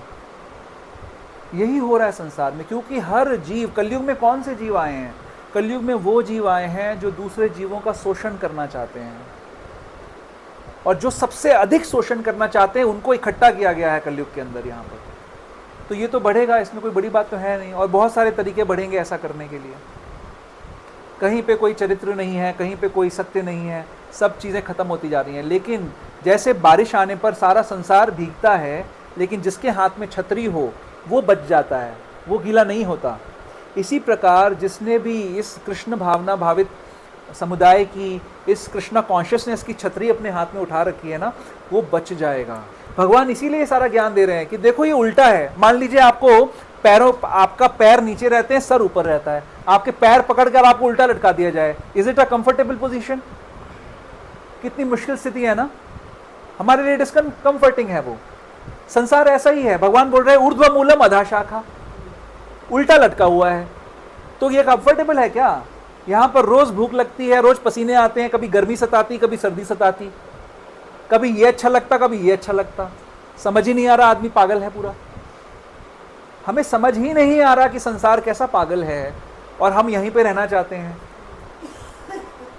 यही हो रहा है संसार में, क्योंकि हर जीव, कलयुग में कौन से जीव आए हैं? कलयुग में वो जीव आए हैं जो दूसरे जीवों का शोषण करना चाहते हैं, और जो सबसे अधिक शोषण करना चाहते हैं उनको इकट्ठा किया गया है कलयुग के अंदर यहाँ पर। तो ये तो बढ़ेगा, इसमें कोई बड़ी बात तो है नहीं, और बहुत सारे तरीके बढ़ेंगे ऐसा करने के लिए। कहीं पे कोई चरित्र नहीं है, कहीं पे कोई सत्य नहीं है, सब चीज़ें खत्म होती जा रही हैं। लेकिन जैसे बारिश आने पर सारा संसार भीगता है, लेकिन जिसके हाथ में छतरी हो वो बच जाता है, वो गीला नहीं होता। इसी प्रकार जिसने भी इस कृष्ण भावना भावित समुदाय की, इस कृष्णा कॉन्शियसनेस की छतरी अपने हाथ में उठा रखी है ना, वो बच जाएगा। भगवान इसीलिए सारा ज्ञान दे रहे हैं कि देखो ये उल्टा है। मान लीजिए आपको पैरों, आपका पैर नीचे रहते हैं, सर ऊपर रहता है, आपके पैर पकड़कर आपको उल्टा लटका दिया जाए, is it a comfortable position? कितनी मुश्किल स्थिति है ना, हमारे लिए डिस्कम्फर्टिंग है वो। संसार ऐसा ही है। भगवान बोल रहे हैं ऊर्ध्व मूलम अधा शाखा, उल्टा लटका हुआ है। तो ये कंफर्टेबल है क्या? यहाँ पर रोज भूख लगती है, रोज पसीने आते हैं, कभी गर्मी सताती, कभी सर्दी सताती, कभी ये अच्छा लगता, कभी ये अच्छा लगता। समझ ही नहीं आ रहा, आदमी पागल है पूरा। हमें समझ ही नहीं आ रहा कि संसार कैसा पागल है, और हम यहीं पे रहना चाहते हैं।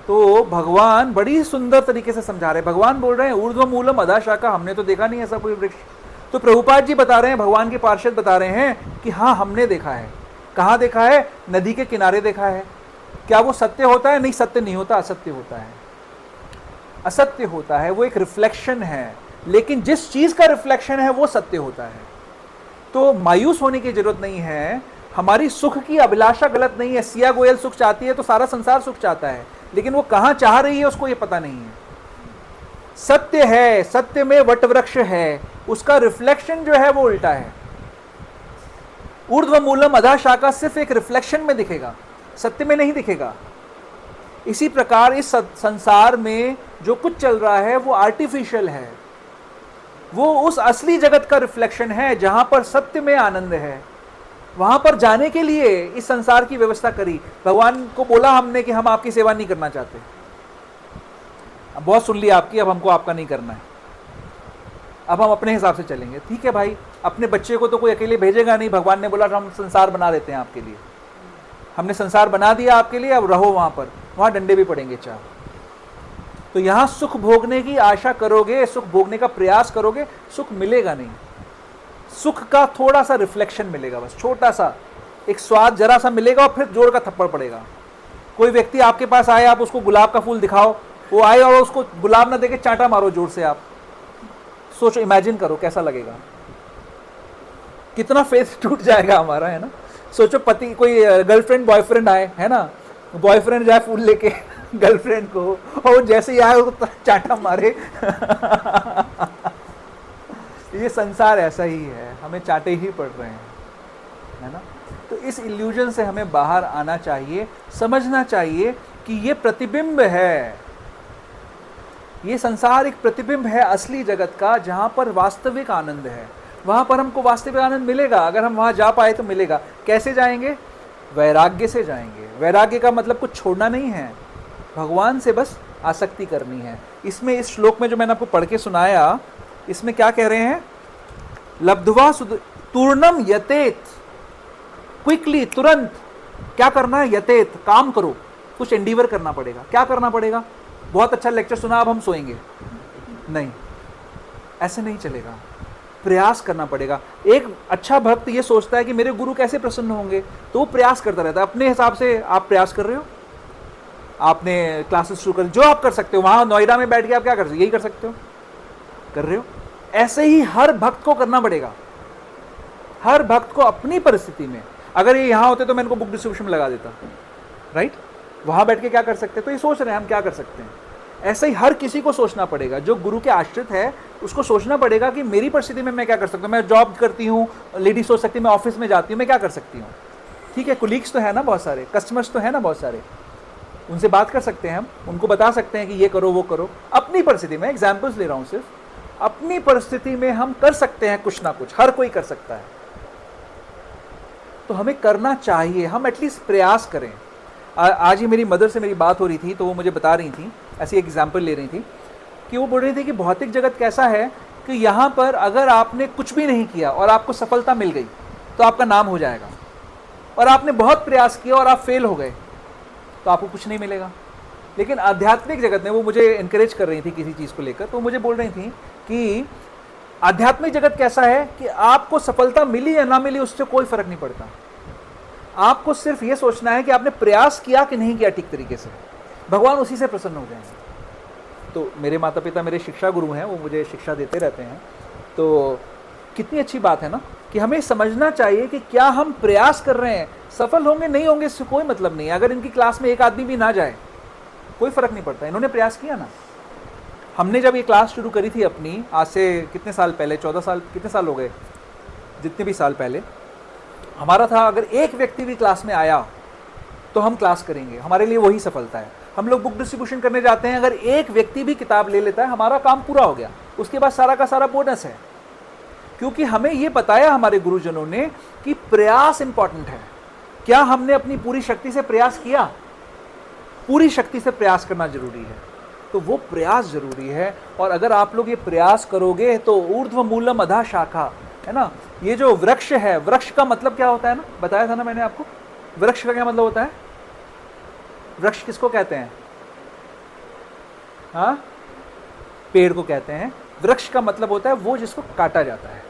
तो भगवान बड़ी सुंदर तरीके से समझा रहे हैं। भगवान बोल रहे हैं ऊर्ध्व मूलम अधा शाखा, हमने तो देखा नहीं ऐसा कोई वृक्ष। तो प्रभुपाद जी बता रहे हैं, भगवान के पार्षद बता रहे हैं कि हाँ हमने देखा है। कहाँ देखा है? नदी के किनारे देखा है। क्या वो सत्य होता है? नहीं, सत्य नहीं होता, असत्य होता है। असत्य होता है, वो एक रिफ्लेक्शन है, लेकिन जिस चीज का रिफ्लेक्शन है वो सत्य होता है। तो मायूस होने की जरूरत नहीं है। हमारी सुख की अभिलाषा गलत नहीं है। सिया गोयल सुख चाहती है तो सारा संसार सुख चाहता है, लेकिन वो कहाँ चाह रही है उसको ये पता नहीं है। सत्य है, सत्य में वटवृक्ष है, उसका रिफ्लेक्शन जो है वो उल्टा है। ऊर्ध्व मूलम अधः शाखा सिर्फ एक रिफ्लेक्शन में दिखेगा, सत्य में नहीं दिखेगा। इसी प्रकार इस संसार में जो कुछ चल रहा है वो आर्टिफिशियल है, वो उस असली जगत का रिफ्लेक्शन है जहां पर सत्य में आनंद है। वहां पर जाने के लिए इस संसार की व्यवस्था करी। भगवान को बोला हमने कि हम आपकी सेवा नहीं करना चाहते, अब बहुत सुन लिया आपकी, अब हमको आपका नहीं करना है, अब हम अपने हिसाब से चलेंगे। ठीक है भाई, अपने बच्चे को तो कोई अकेले भेजेगा नहीं। भगवान ने बोला हम संसार बना देते हैं आपके लिए, हमने संसार बना दिया आपके लिए, अब रहो वहां पर, वहां डंडे भी पड़ेंगे चार। तो यहां सुख भोगने की आशा करोगे, सुख भोगने का प्रयास करोगे, सुख मिलेगा नहीं। सुख का थोड़ा सा रिफ्लेक्शन मिलेगा, बस छोटा सा एक स्वाद जरा सा मिलेगा और फिर जोर का थप्पड़ पड़ेगा। कोई व्यक्ति आपके पास आए, आप उसको गुलाब का फूल दिखाओ, वो आए और उसको गुलाब ना देके चांटा मारो जोर से। आप सोचो, इमेजिन करो कैसा लगेगा, कितना फेस टूट जाएगा हमारा, है ना। सोचो पति, कोई गर्लफ्रेंड बॉयफ्रेंड आए, है ना, बॉयफ्रेंड जाए फूल लेके गर्लफ्रेंड को, और जैसे ही आए उसको चांटा मारे ये संसार ऐसा ही है, हमें चांटे ही पड़ रहे हैं, है ना। तो इस इल्यूजन से हमें बाहर आना चाहिए, समझना चाहिए कि ये प्रतिबिंब है, ये संसार एक प्रतिबिंब है असली जगत का, जहां पर वास्तविक आनंद है। वहां पर हमको वास्तविक आनंद मिलेगा, अगर हम वहां जा पाए तो मिलेगा। कैसे जाएंगे? वैराग्य से जाएंगे। वैराग्य का मतलब कुछ छोड़ना नहीं है, भगवान से बस आसक्ति करनी है। इसमें इस श्लोक में जो मैंने आपको पढ़ के सुनाया, इसमें क्या कह रहे हैं? लब्ध्वा तूर्णम यतेत, क्विकली, तुरंत क्या करना है? यतेत, काम करो, कुछ एंडीवर करना पड़ेगा। क्या करना पड़ेगा? बहुत अच्छा लेक्चर सुना, अब हम सोएंगे नहीं, ऐसे नहीं चलेगा, प्रयास करना पड़ेगा। एक अच्छा भक्त ये सोचता है कि मेरे गुरु कैसे प्रसन्न होंगे, तो वो प्रयास करता रहता है अपने हिसाब से। आप प्रयास कर रहे हो, आपने क्लासेस शुरू कर, जो आप कर सकते हो, वहां नोएडा में बैठ के आप क्या कर सकते हो? यही कर सकते हो, कर रहे हो। ऐसे ही हर भक्त को करना पड़ेगा, हर भक्त को अपनी परिस्थिति में। अगर ये यहां होते तो मैं इनको बुक डिस्ट्रीब्यूशन में लगा देता, राइट। वहां बैठ के क्या कर सकते हैं? तो ये सोच रहे हैं हम क्या कर सकते हैं। ऐसे ही हर किसी को सोचना पड़ेगा, जो गुरु के आश्रित है उसको सोचना पड़ेगा कि मेरी परिस्थिति में मैं क्या कर सकता हूँ। मैं जॉब करती हूँ, लेडी सोच सकती है मैं ऑफिस में जाती हूँ, मैं क्या कर सकती हूँ। ठीक है, कुलीग्स तो है ना बहुत सारे, कस्टमर्स तो है ना बहुत सारे, उनसे बात कर सकते हैं हम, उनको बता सकते हैं कि ये करो वो करो। अपनी परिस्थिति में, एग्जाम्पल्स ले रहा हूँ सिर्फ, अपनी परिस्थिति में हम कर सकते हैं कुछ ना कुछ, हर कोई कर सकता है। तो हमें करना चाहिए, हम एटलीस्ट प्रयास करें। आज ही मेरी मदर से मेरी बात हो रही थी, तो वो मुझे बता रही थी, ऐसी एग्जाम्पल ले रही थी कि वो बोल रही थी कि भौतिक जगत कैसा है कि यहाँ पर अगर आपने कुछ भी नहीं किया और आपको सफलता मिल गई तो आपका नाम हो जाएगा, और आपने बहुत प्रयास किया और आप फेल हो गए तो आपको कुछ नहीं मिलेगा। लेकिन आध्यात्मिक जगत में, वो मुझे इनकरेज कर रही थी किसी चीज़ को लेकर, तो मुझे बोल रही थी कि आध्यात्मिक जगत कैसा है कि आपको सफलता मिली या ना मिली उससे कोई फर्क नहीं पड़ता। आपको सिर्फ ये सोचना है कि आपने प्रयास किया कि नहीं किया ठीक तरीके से, भगवान उसी से प्रसन्न हो जाएंगे। तो मेरे माता पिता मेरे शिक्षा गुरु हैं, वो मुझे शिक्षा देते रहते हैं। तो कितनी अच्छी बात है ना कि हमें समझना चाहिए कि क्या हम प्रयास कर रहे हैं, सफल होंगे नहीं होंगे इससे कोई मतलब नहीं है। अगर इनकी क्लास में एक आदमी भी ना जाए कोई फर्क नहीं पड़ता, इन्होंने प्रयास किया ना। हमने जब ये क्लास शुरू करी थी अपनी, आज से कितने साल पहले, 14 साल, कितने साल हो गए, जितने भी साल पहले, हमारा था अगर एक व्यक्ति भी क्लास में आया तो हम क्लास करेंगे, हमारे लिए वही सफलता है। हम लोग बुक डिस्ट्रीब्यूशन करने जाते हैं, अगर एक व्यक्ति भी किताब ले लेता है हमारा काम पूरा हो गया, उसके बाद सारा का सारा बोनस है। क्योंकि हमें ये बताया हमारे गुरुजनों ने कि प्रयास इंपॉर्टेंट है। क्या हमने अपनी पूरी शक्ति से प्रयास किया? पूरी शक्ति से प्रयास करना जरूरी है, तो वो प्रयास जरूरी है। और अगर आप लोग ये प्रयास करोगे तो ऊर्ध्व मूलम अधः शाखा, है ना। ये जो वृक्ष है, वृक्ष का मतलब क्या होता है ना, बताया था ना मैंने आपको, वृक्ष का क्या मतलब होता है? वृक्ष किसको कहते हैं? हाँ, पेड़ को कहते हैं। वृक्ष का मतलब होता है वो जिसको काटा जाता है,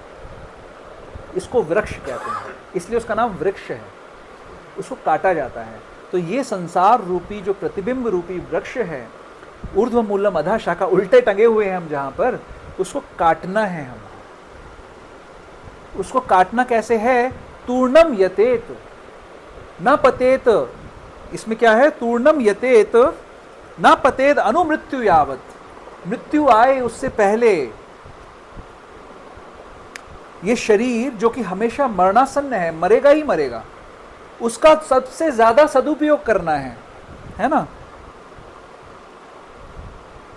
इसको वृक्ष कहते हैं, इसलिए उसका नाम वृक्ष है, उसको काटा जाता है। तो ये संसार रूपी जो प्रतिबिंब रूपी वृक्ष है, ऊर्ध्व मूलम अधः शाखा, उल्टे टंगे हुए हैं हम जहां पर, उसको काटना है हम। उसको काटना कैसे है? तूर्णम यतेत न पतेत। इसमें क्या है? तूर्णम यतेत न पतेत अनुमृत्यु यावत। मृत्यु आए उससे पहले ये शरीर जो कि हमेशा मरणासन्न है, मरेगा ही मरेगा, उसका सबसे ज्यादा सदुपयोग करना है ना।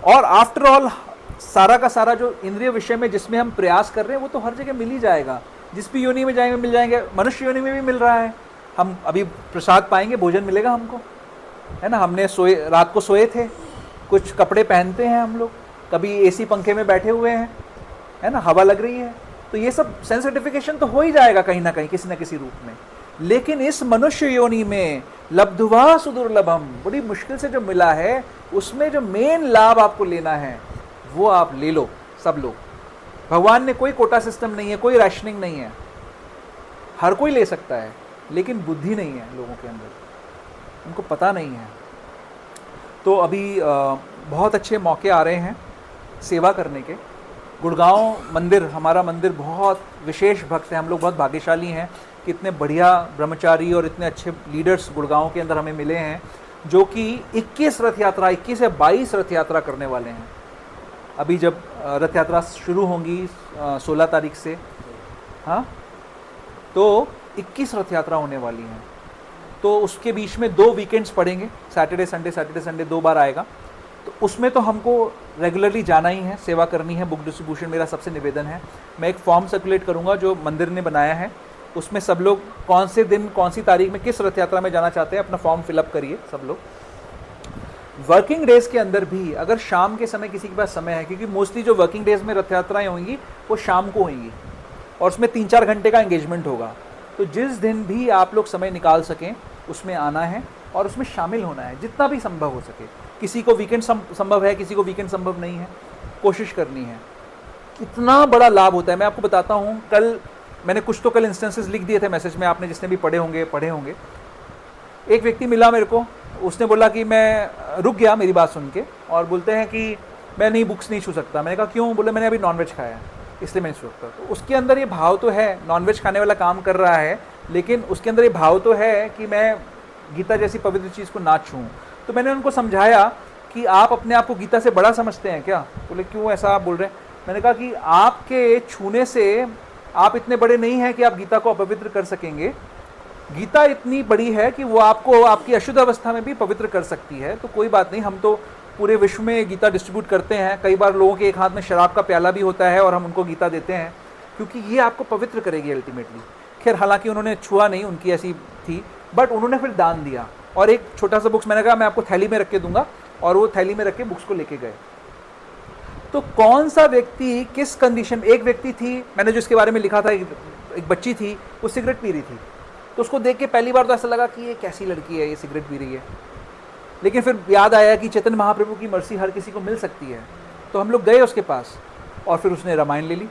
और आफ्टर ऑल सारा का सारा जो इंद्रिय विषय में जिसमें हम प्रयास कर रहे हैं वो तो हर जगह मिल ही जाएगा, जिस भी योनि में जाएंगे मिल जाएंगे। मनुष्य योनि में भी मिल रहा है, हम अभी प्रसाद पाएंगे, भोजन मिलेगा हमको, है ना। हमने सोए, रात को सोए थे, कुछ कपड़े पहनते हैं हम लोग, कभी एसी पंखे में बैठे हुए हैं, है ना, हवा लग रही है, तो ये सब सेंसिटिफिकेशन तो हो ही जाएगा कहीं ना कहीं, किसी ना किसी रूप में। लेकिन इस मनुष्य योनि में लब्धुवा सुदुर्लभम, बड़ी मुश्किल से जो मिला है, उसमें जो मेन लाभ आपको लेना है वो आप ले लो, सब लोग। भगवान ने कोई कोटा सिस्टम नहीं है, कोई राशनिंग नहीं है, हर कोई ले सकता है, लेकिन बुद्धि नहीं है लोगों के अंदर, उनको पता नहीं है। तो अभी बहुत अच्छे मौके आ रहे हैं सेवा करने के। गुड़गांव मंदिर, हमारा मंदिर बहुत विशेष भक्त है, हम लोग बहुत भाग्यशाली हैं कि इतने बढ़िया ब्रह्मचारी और इतने अच्छे लीडर्स गुड़गांव के अंदर हमें मिले हैं, जो कि 21 रथ यात्रा, 21 या 22 रथ यात्रा करने वाले हैं। अभी जब रथ यात्रा शुरू होंगी 16 तारीख से, हाँ, तो 21 रथ यात्रा होने वाली हैं। तो उसके बीच में 2 वीकेंड्स पड़ेंगे, सैटरडे संडे 2 बार आएगा। तो उसमें तो हमको रेगुलरली जाना ही है, सेवा करनी है, बुक डिस्ट्रीब्यूशन मेरा सबसे निवेदन है। मैं एक फॉर्म सर्कुलेट करूंगा जो मंदिर ने बनाया है, उसमें सब लोग कौन से दिन, कौन सी तारीख में किस रथ यात्रा में जाना चाहते हैं, अपना फॉर्म फिलअप करिए सब लोग। वर्किंग डेज के अंदर भी अगर शाम के समय किसी के पास समय है, क्योंकि मोस्टली जो वर्किंग डेज में रथ यात्राएं होंगी वो शाम को होंगी और उसमें 3-4 घंटे का एंगेजमेंट होगा। तो जिस दिन भी आप लोग समय निकाल सकें उसमें आना है और उसमें शामिल होना है, जितना भी संभव हो सके। किसी को वीकेंड संभव है, किसी को वीकेंड संभव नहीं है, कोशिश करनी है। कितना बड़ा लाभ होता है मैं आपको बताता हूँ। कल मैंने कुछ तो कल इंस्टेंसेस लिख दिए थे मैसेज में, आपने जिसने भी पढ़े होंगे। एक व्यक्ति मिला मेरे को, उसने बोला कि मैं रुक गया मेरी बात सुन के, और बोलते हैं कि मैं नहीं बुक्स नहीं छू सकता। मैंने कहा क्यों? बोले मैंने अभी नॉनवेज खाया है इसलिए मैं नहीं छू सकता। तो उसके अंदर ये भाव तो है, नॉनवेज खाने वाला काम कर रहा है, लेकिन उसके अंदर ये भाव तो है कि मैं गीता जैसी पवित्र चीज़ को ना छूऊं। तो मैंने उनको समझाया कि आप अपने आप को गीता से बड़ा समझते हैं क्या? बोले क्यों ऐसा आप बोल रहे हैं? मैंने कहा कि आपके छूने से आप इतने बड़े नहीं हैं कि आप गीता को अपवित्र कर सकेंगे। गीता इतनी बड़ी है कि वो आपको आपकी अशुद्ध अवस्था में भी पवित्र कर सकती है। तो कोई बात नहीं, हम तो पूरे विश्व में गीता डिस्ट्रीब्यूट करते हैं। कई बार लोगों के एक हाथ में शराब का प्याला भी होता है और हम उनको गीता देते हैं, क्योंकि ये आपको पवित्र करेगी अल्टीमेटली। खैर हालांकि उन्होंने छुआ नहीं, उनकी ऐसी थी, बट उन्होंने फिर दान दिया और एक छोटा सा बुक्स, मैंने कहा मैं आपको थैली में रख के दूंगा, और वो थैली में रख के बुक्स को लेके गए। तो कौन सा व्यक्ति किस कंडीशन, एक व्यक्ति थी मैंने जो इसके बारे में लिखा था, एक बच्ची थी, वो सिगरेट पी रही थी। तो उसको देख के पहली बार तो ऐसा लगा कि ये कैसी लड़की है, ये सिगरेट पी रही है। लेकिन फिर याद आया कि चैतन्य महाप्रभु की मर्सी हर किसी को मिल सकती है। तो हम लोग गए उसके पास और फिर उसने रामायण ले ली।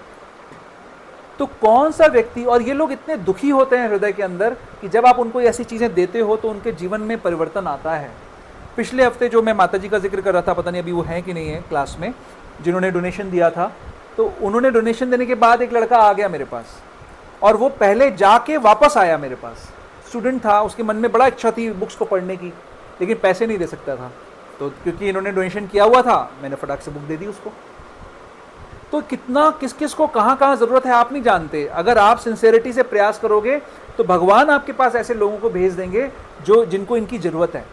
तो कौन सा व्यक्ति, और ये लोग इतने दुखी होते हैं हृदय के अंदर कि जब आप उनको ऐसी चीज़ें देते हो तो उनके जीवन में परिवर्तन आता है। पिछले हफ्ते जो मैं माता जी का जिक्र कर रहा था, पता नहीं अभी वो है कि नहीं है क्लास में, जिन्होंने डोनेशन दिया था, तो उन्होंने डोनेशन देने के बाद एक लड़का आ गया मेरे पास, और वो पहले जाके वापस आया मेरे पास। स्टूडेंट था, उसके मन में बड़ा इच्छा थी बुक्स को पढ़ने की, लेकिन पैसे नहीं दे सकता था। तो क्योंकि इन्होंने डोनेशन किया हुआ था, मैंने फटाक से बुक दे दी उसको। तो कितना किस किस को कहाँ कहाँ ज़रूरत है आप नहीं जानते। अगर आप सिंसेरिटी से प्रयास करोगे तो भगवान आपके पास ऐसे लोगों को भेज देंगे जो जिनको इनकी ज़रूरत है,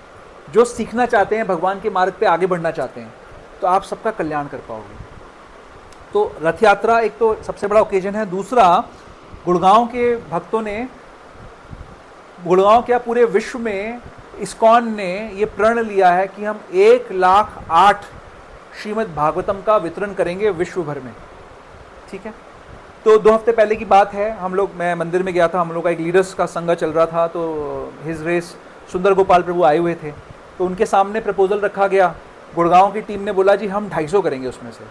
जो सीखना चाहते हैं, भगवान के मार्ग पे आगे बढ़ना चाहते हैं, तो आप सबका कल्याण कर पाओगे। तो रथ यात्रा एक तो सबसे बड़ा ओकेजन है। दूसरा, गुड़गांव के भक्तों ने, गुड़गांव क्या पूरे विश्व में इस्कॉन ने ये प्रण लिया है कि हम 1,08,000 श्रीमद् भागवतम का वितरण करेंगे विश्व भर में। ठीक है, तो 2 हफ्ते पहले की बात है, हम लोग, मैं मंदिर में गया था, हम लोग का एक लीडर्स का संघ चल रहा था, तो हिज रेस सुंदर गोपाल प्रभु आए हुए थे। तो उनके सामने प्रपोजल रखा गया, गुड़गांव की टीम ने बोला जी हम 250 करेंगे उसमें से।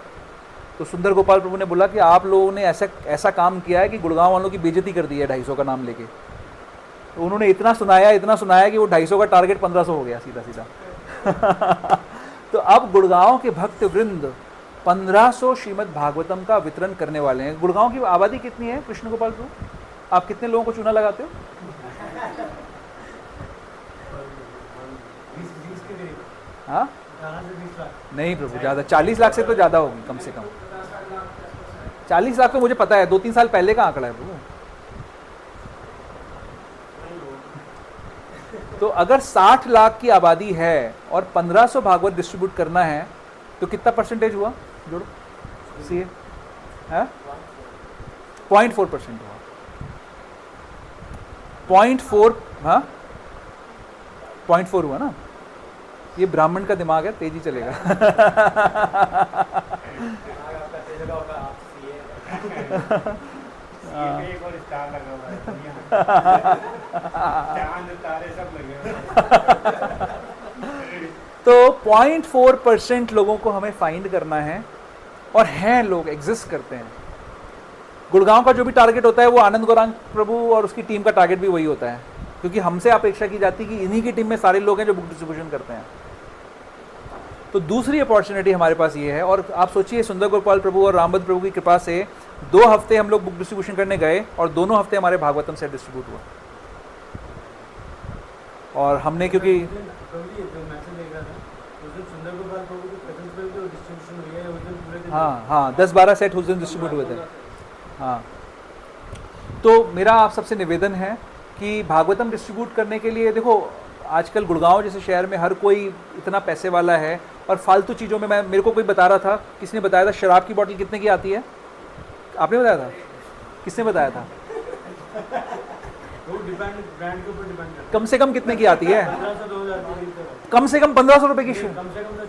तो सुंदर गोपाल प्रभु ने बोला कि आप लोगों ने ऐसा काम किया है कि गुड़गांव वालों की बेइज्जती कर दी है 250 का नाम लेके। तो उन्होंने इतना सुनाया कि वो 250 का टारगेट 1500 हो गया सीधा सीधा। तो अब गुड़गांव के भक्त वृंद 1500 श्रीमद् भागवतम का वितरण करने वाले हैं। गुड़गांव की आबादी कितनी है कृष्ण गोपाल प्रभु? आप कितने लोगों को चूना लगाते हो? 20 के करीब। हाँ, 18 से 20 लाख। नहीं प्रभु, ज़्यादा 40 लाख से तो ज़्यादा होगी कम से कम। 40 लाख तो मुझे पता है, 2-3 साल पहले का आंकड़ा है प्रभु। तो अगर 60 लाख की आबादी है और 1500 भागवत डिस्ट्रीब्यूट करना है तो कितना परसेंटेज हुआ? जोड़ो सी है 0.4% हुआ। 0.4, हाँ 0.4 हुआ ना। ये ब्राह्मण का दिमाग है, तेजी चलेगा। आपका तेजगा होगा, आप CA पे एक और स्टार लगा हुआ है दुनिया में। चांद तारे सब लगे हुए हैं। तो 0.4% लोगों को हमें फाइंड करना है, और हैं लोग, एग्जिस्ट करते हैं। गुड़गांव का जो भी टारगेट होता है वो आनंद गौरांग प्रभु और उसकी टीम का टारगेट भी वही होता है, क्योंकि हमसे अपेक्षा की जाती है कि इन्हीं की टीम में सारे लोग हैं जो बुक डिस्ट्रीब्यूशन करते हैं। तो दूसरी अपॉर्चुनिटी हमारे पास ये है, और आप सोचिए सुंदर गोपाल प्रभु और रामभद्र प्रभु की कृपा से 2 हफ्ते हम लोग बुक डिस्ट्रीब्यूशन करने गए और दोनों हफ्ते हमारे भागवतम से डिस्ट्रीब्यूट हुआ। और हमने क्योंकि जो मैसेज देख रहा था उस दिन सुंदर गोपाल प्रभु की प्रेजेंस में जो डिस्ट्रीब्यूशन हुई है उस दिन पूरे दिन हाँ 10-12 सेट उस दिन डिस्ट्रीब्यूट हुए थे। हाँ, तो मेरा आप सबसे निवेदन है कि भागवतम डिस्ट्रीब्यूट करने के लिए, देखो आजकल गुड़गांव जैसे शहर में हर कोई इतना पैसे वाला है, और फालतू चीज़ों में मेरे को कोई बता रहा था, किसने बताया था शराब की बोतल कितने की आती है? आपने बताया था? किसने बताया था? वो डिपेंड ब्रांड के ऊपर डिपेंड करता कम से कम कितने की आती है? है। 1500 से 2000 के बीच में। कम से कम 1500 रुपए की कम से कम तो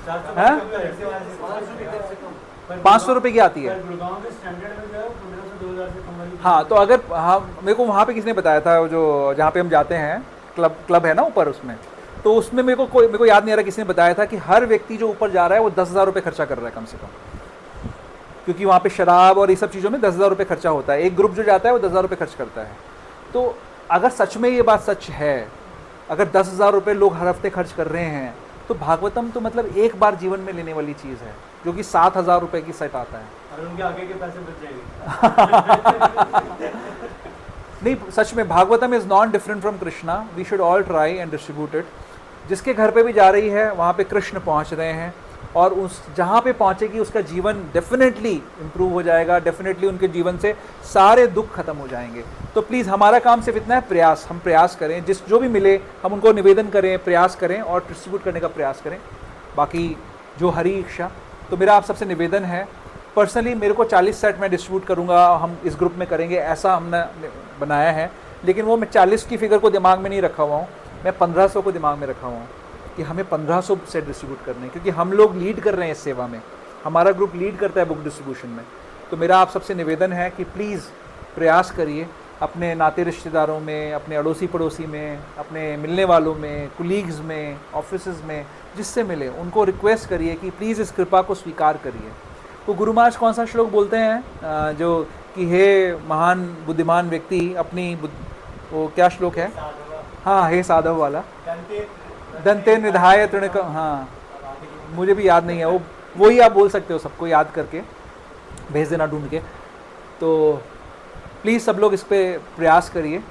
400 हैं? 500 रुपए की आती है। गुड़गांव के स्टैंडर्ड में जो है 1500 से 2000 से कम वाली। हाँ, तो अगर हाँ मेरे को वहाँ पे किसने बताया था, वो जो जहाँ पे हम जाते हैं, क्लब है ना ऊपर, उसमें तो उसमें मेरे को याद नहीं आ रहा किसने बताया था कि हर व्यक्ति जो ऊपर जा रहा है वो 10,000 रुपये खर्चा कर रहा है कम से कम, क्योंकि वहाँ पे शराब और ये सब चीज़ों में 10,000 रुपये खर्चा होता है। एक ग्रुप जो जाता है वो 10,000 रुपये खर्च करता है। तो अगर सच में ये बात सच है, अगर 10,000 रुपये लोग हर हफ्ते खर्च कर रहे हैं, तो भागवतम तो मतलब एक बार जीवन में लेने वाली चीज़ है, जो कि 7,000 रुपये की सेट आता है। और उनके आगे के पैसे बच जाएंगे। नहीं, सच में Bhagavatam is not different from Krishna. We should all try and distribute it. जिसके घर पे भी जा रही है वहाँ पे कृष्ण पहुँच रहे हैं, और उस जहाँ पे पहुँचेगी उसका जीवन डेफिनेटली इम्प्रूव हो जाएगा, डेफिनेटली उनके जीवन से सारे दुख खत्म हो जाएंगे। तो प्लीज़ हमारा काम सिर्फ इतना है, प्रयास, हम प्रयास करें, जो भी मिले हम उनको निवेदन करें, प्रयास करें और डिस्ट्रीब्यूट करने का प्रयास करें। बाकी जो हरी इच्छा। तो मेरा आप सबसे निवेदन है, पर्सनली मेरे को 40 सेट में डिस्ट्रीब्यूट करूँगा, हम इस ग्रुप में करेंगे, ऐसा हमने बनाया है। लेकिन वो मैं 40 की फिगर को दिमाग में नहीं रखा हुआ हूँ, मैं 1500 को दिमाग में रखा हुआ हूँ कि हमें 1500 सेट डिस्ट्रीब्यूट करने हैं, क्योंकि हम लोग लीड कर रहे हैं इस सेवा में, हमारा ग्रुप लीड करता है बुक डिस्ट्रीब्यूशन में। तो मेरा आप सबसे निवेदन है कि प्लीज़ प्रयास करिए, अपने नाते रिश्तेदारों में, अपने अड़ोसी पड़ोसी में, अपने मिलने वालों में, कुलीग्स में, ऑफिसेज़ में, जिससे मिले उनको रिक्वेस्ट करिए कि प्लीज़ इस कृपा को स्वीकार करिए। तो गुरु महाराज कौन सा श्लोक बोलते हैं जो कि हे महान बुद्धिमान व्यक्ति अपनी वो क्या श्लोक है? हाँ, हे साधव वाला, दंते निधाय तृणक, हाँ मुझे भी याद नहीं है, वो ही आप बोल सकते हो, सबको याद करके भेज देना ढूंढ के। तो प्लीज़ सब लोग इस पर प्रयास करिए।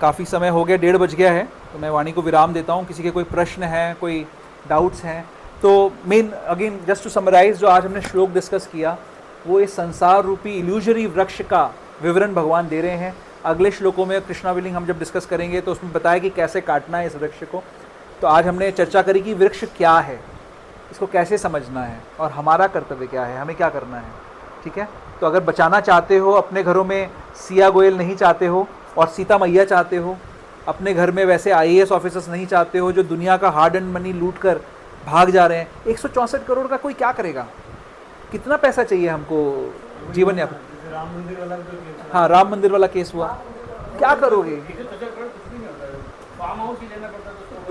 काफ़ी समय हो गया, 1:30 बज गया है, तो मैं वाणी को विराम देता हूँ। किसी के कोई प्रश्न हैं, कोई डाउट्स हैं तो main again just to summarise, जो आज हमने श्लोक डिस्कस किया वो इस संसार रूपी इल्यूजरी वृक्ष का विवरण भगवान दे रहे हैं। अगले श्लोकों में कृष्णाविलिंग हम जब डिस्कस करेंगे तो उसमें बताया कि कैसे काटना है इस वृक्ष को। तो आज हमने चर्चा करी कि वृक्ष क्या है, इसको कैसे समझना है और हमारा कर्तव्य क्या है, हमें क्या करना है। ठीक है, तो अगर बचाना चाहते हो, अपने घरों में सिया गोयल नहीं चाहते हो और सीता मैया चाहते हो, अपने घर में वैसे IAS ऑफिसर्स नहीं चाहते हो जो दुनिया का हार्ड एंड मनी लूट कर भाग जा रहे हैं। 164 करोड़ का कोई क्या करेगा? कितना पैसा चाहिए हमको जीवन यापन? राम मंदिर वाला जो केस हाँ, राम मंदिर वाला केस हुआ, क्या करोगे? फार्म हाउस ही लेना पड़ता है।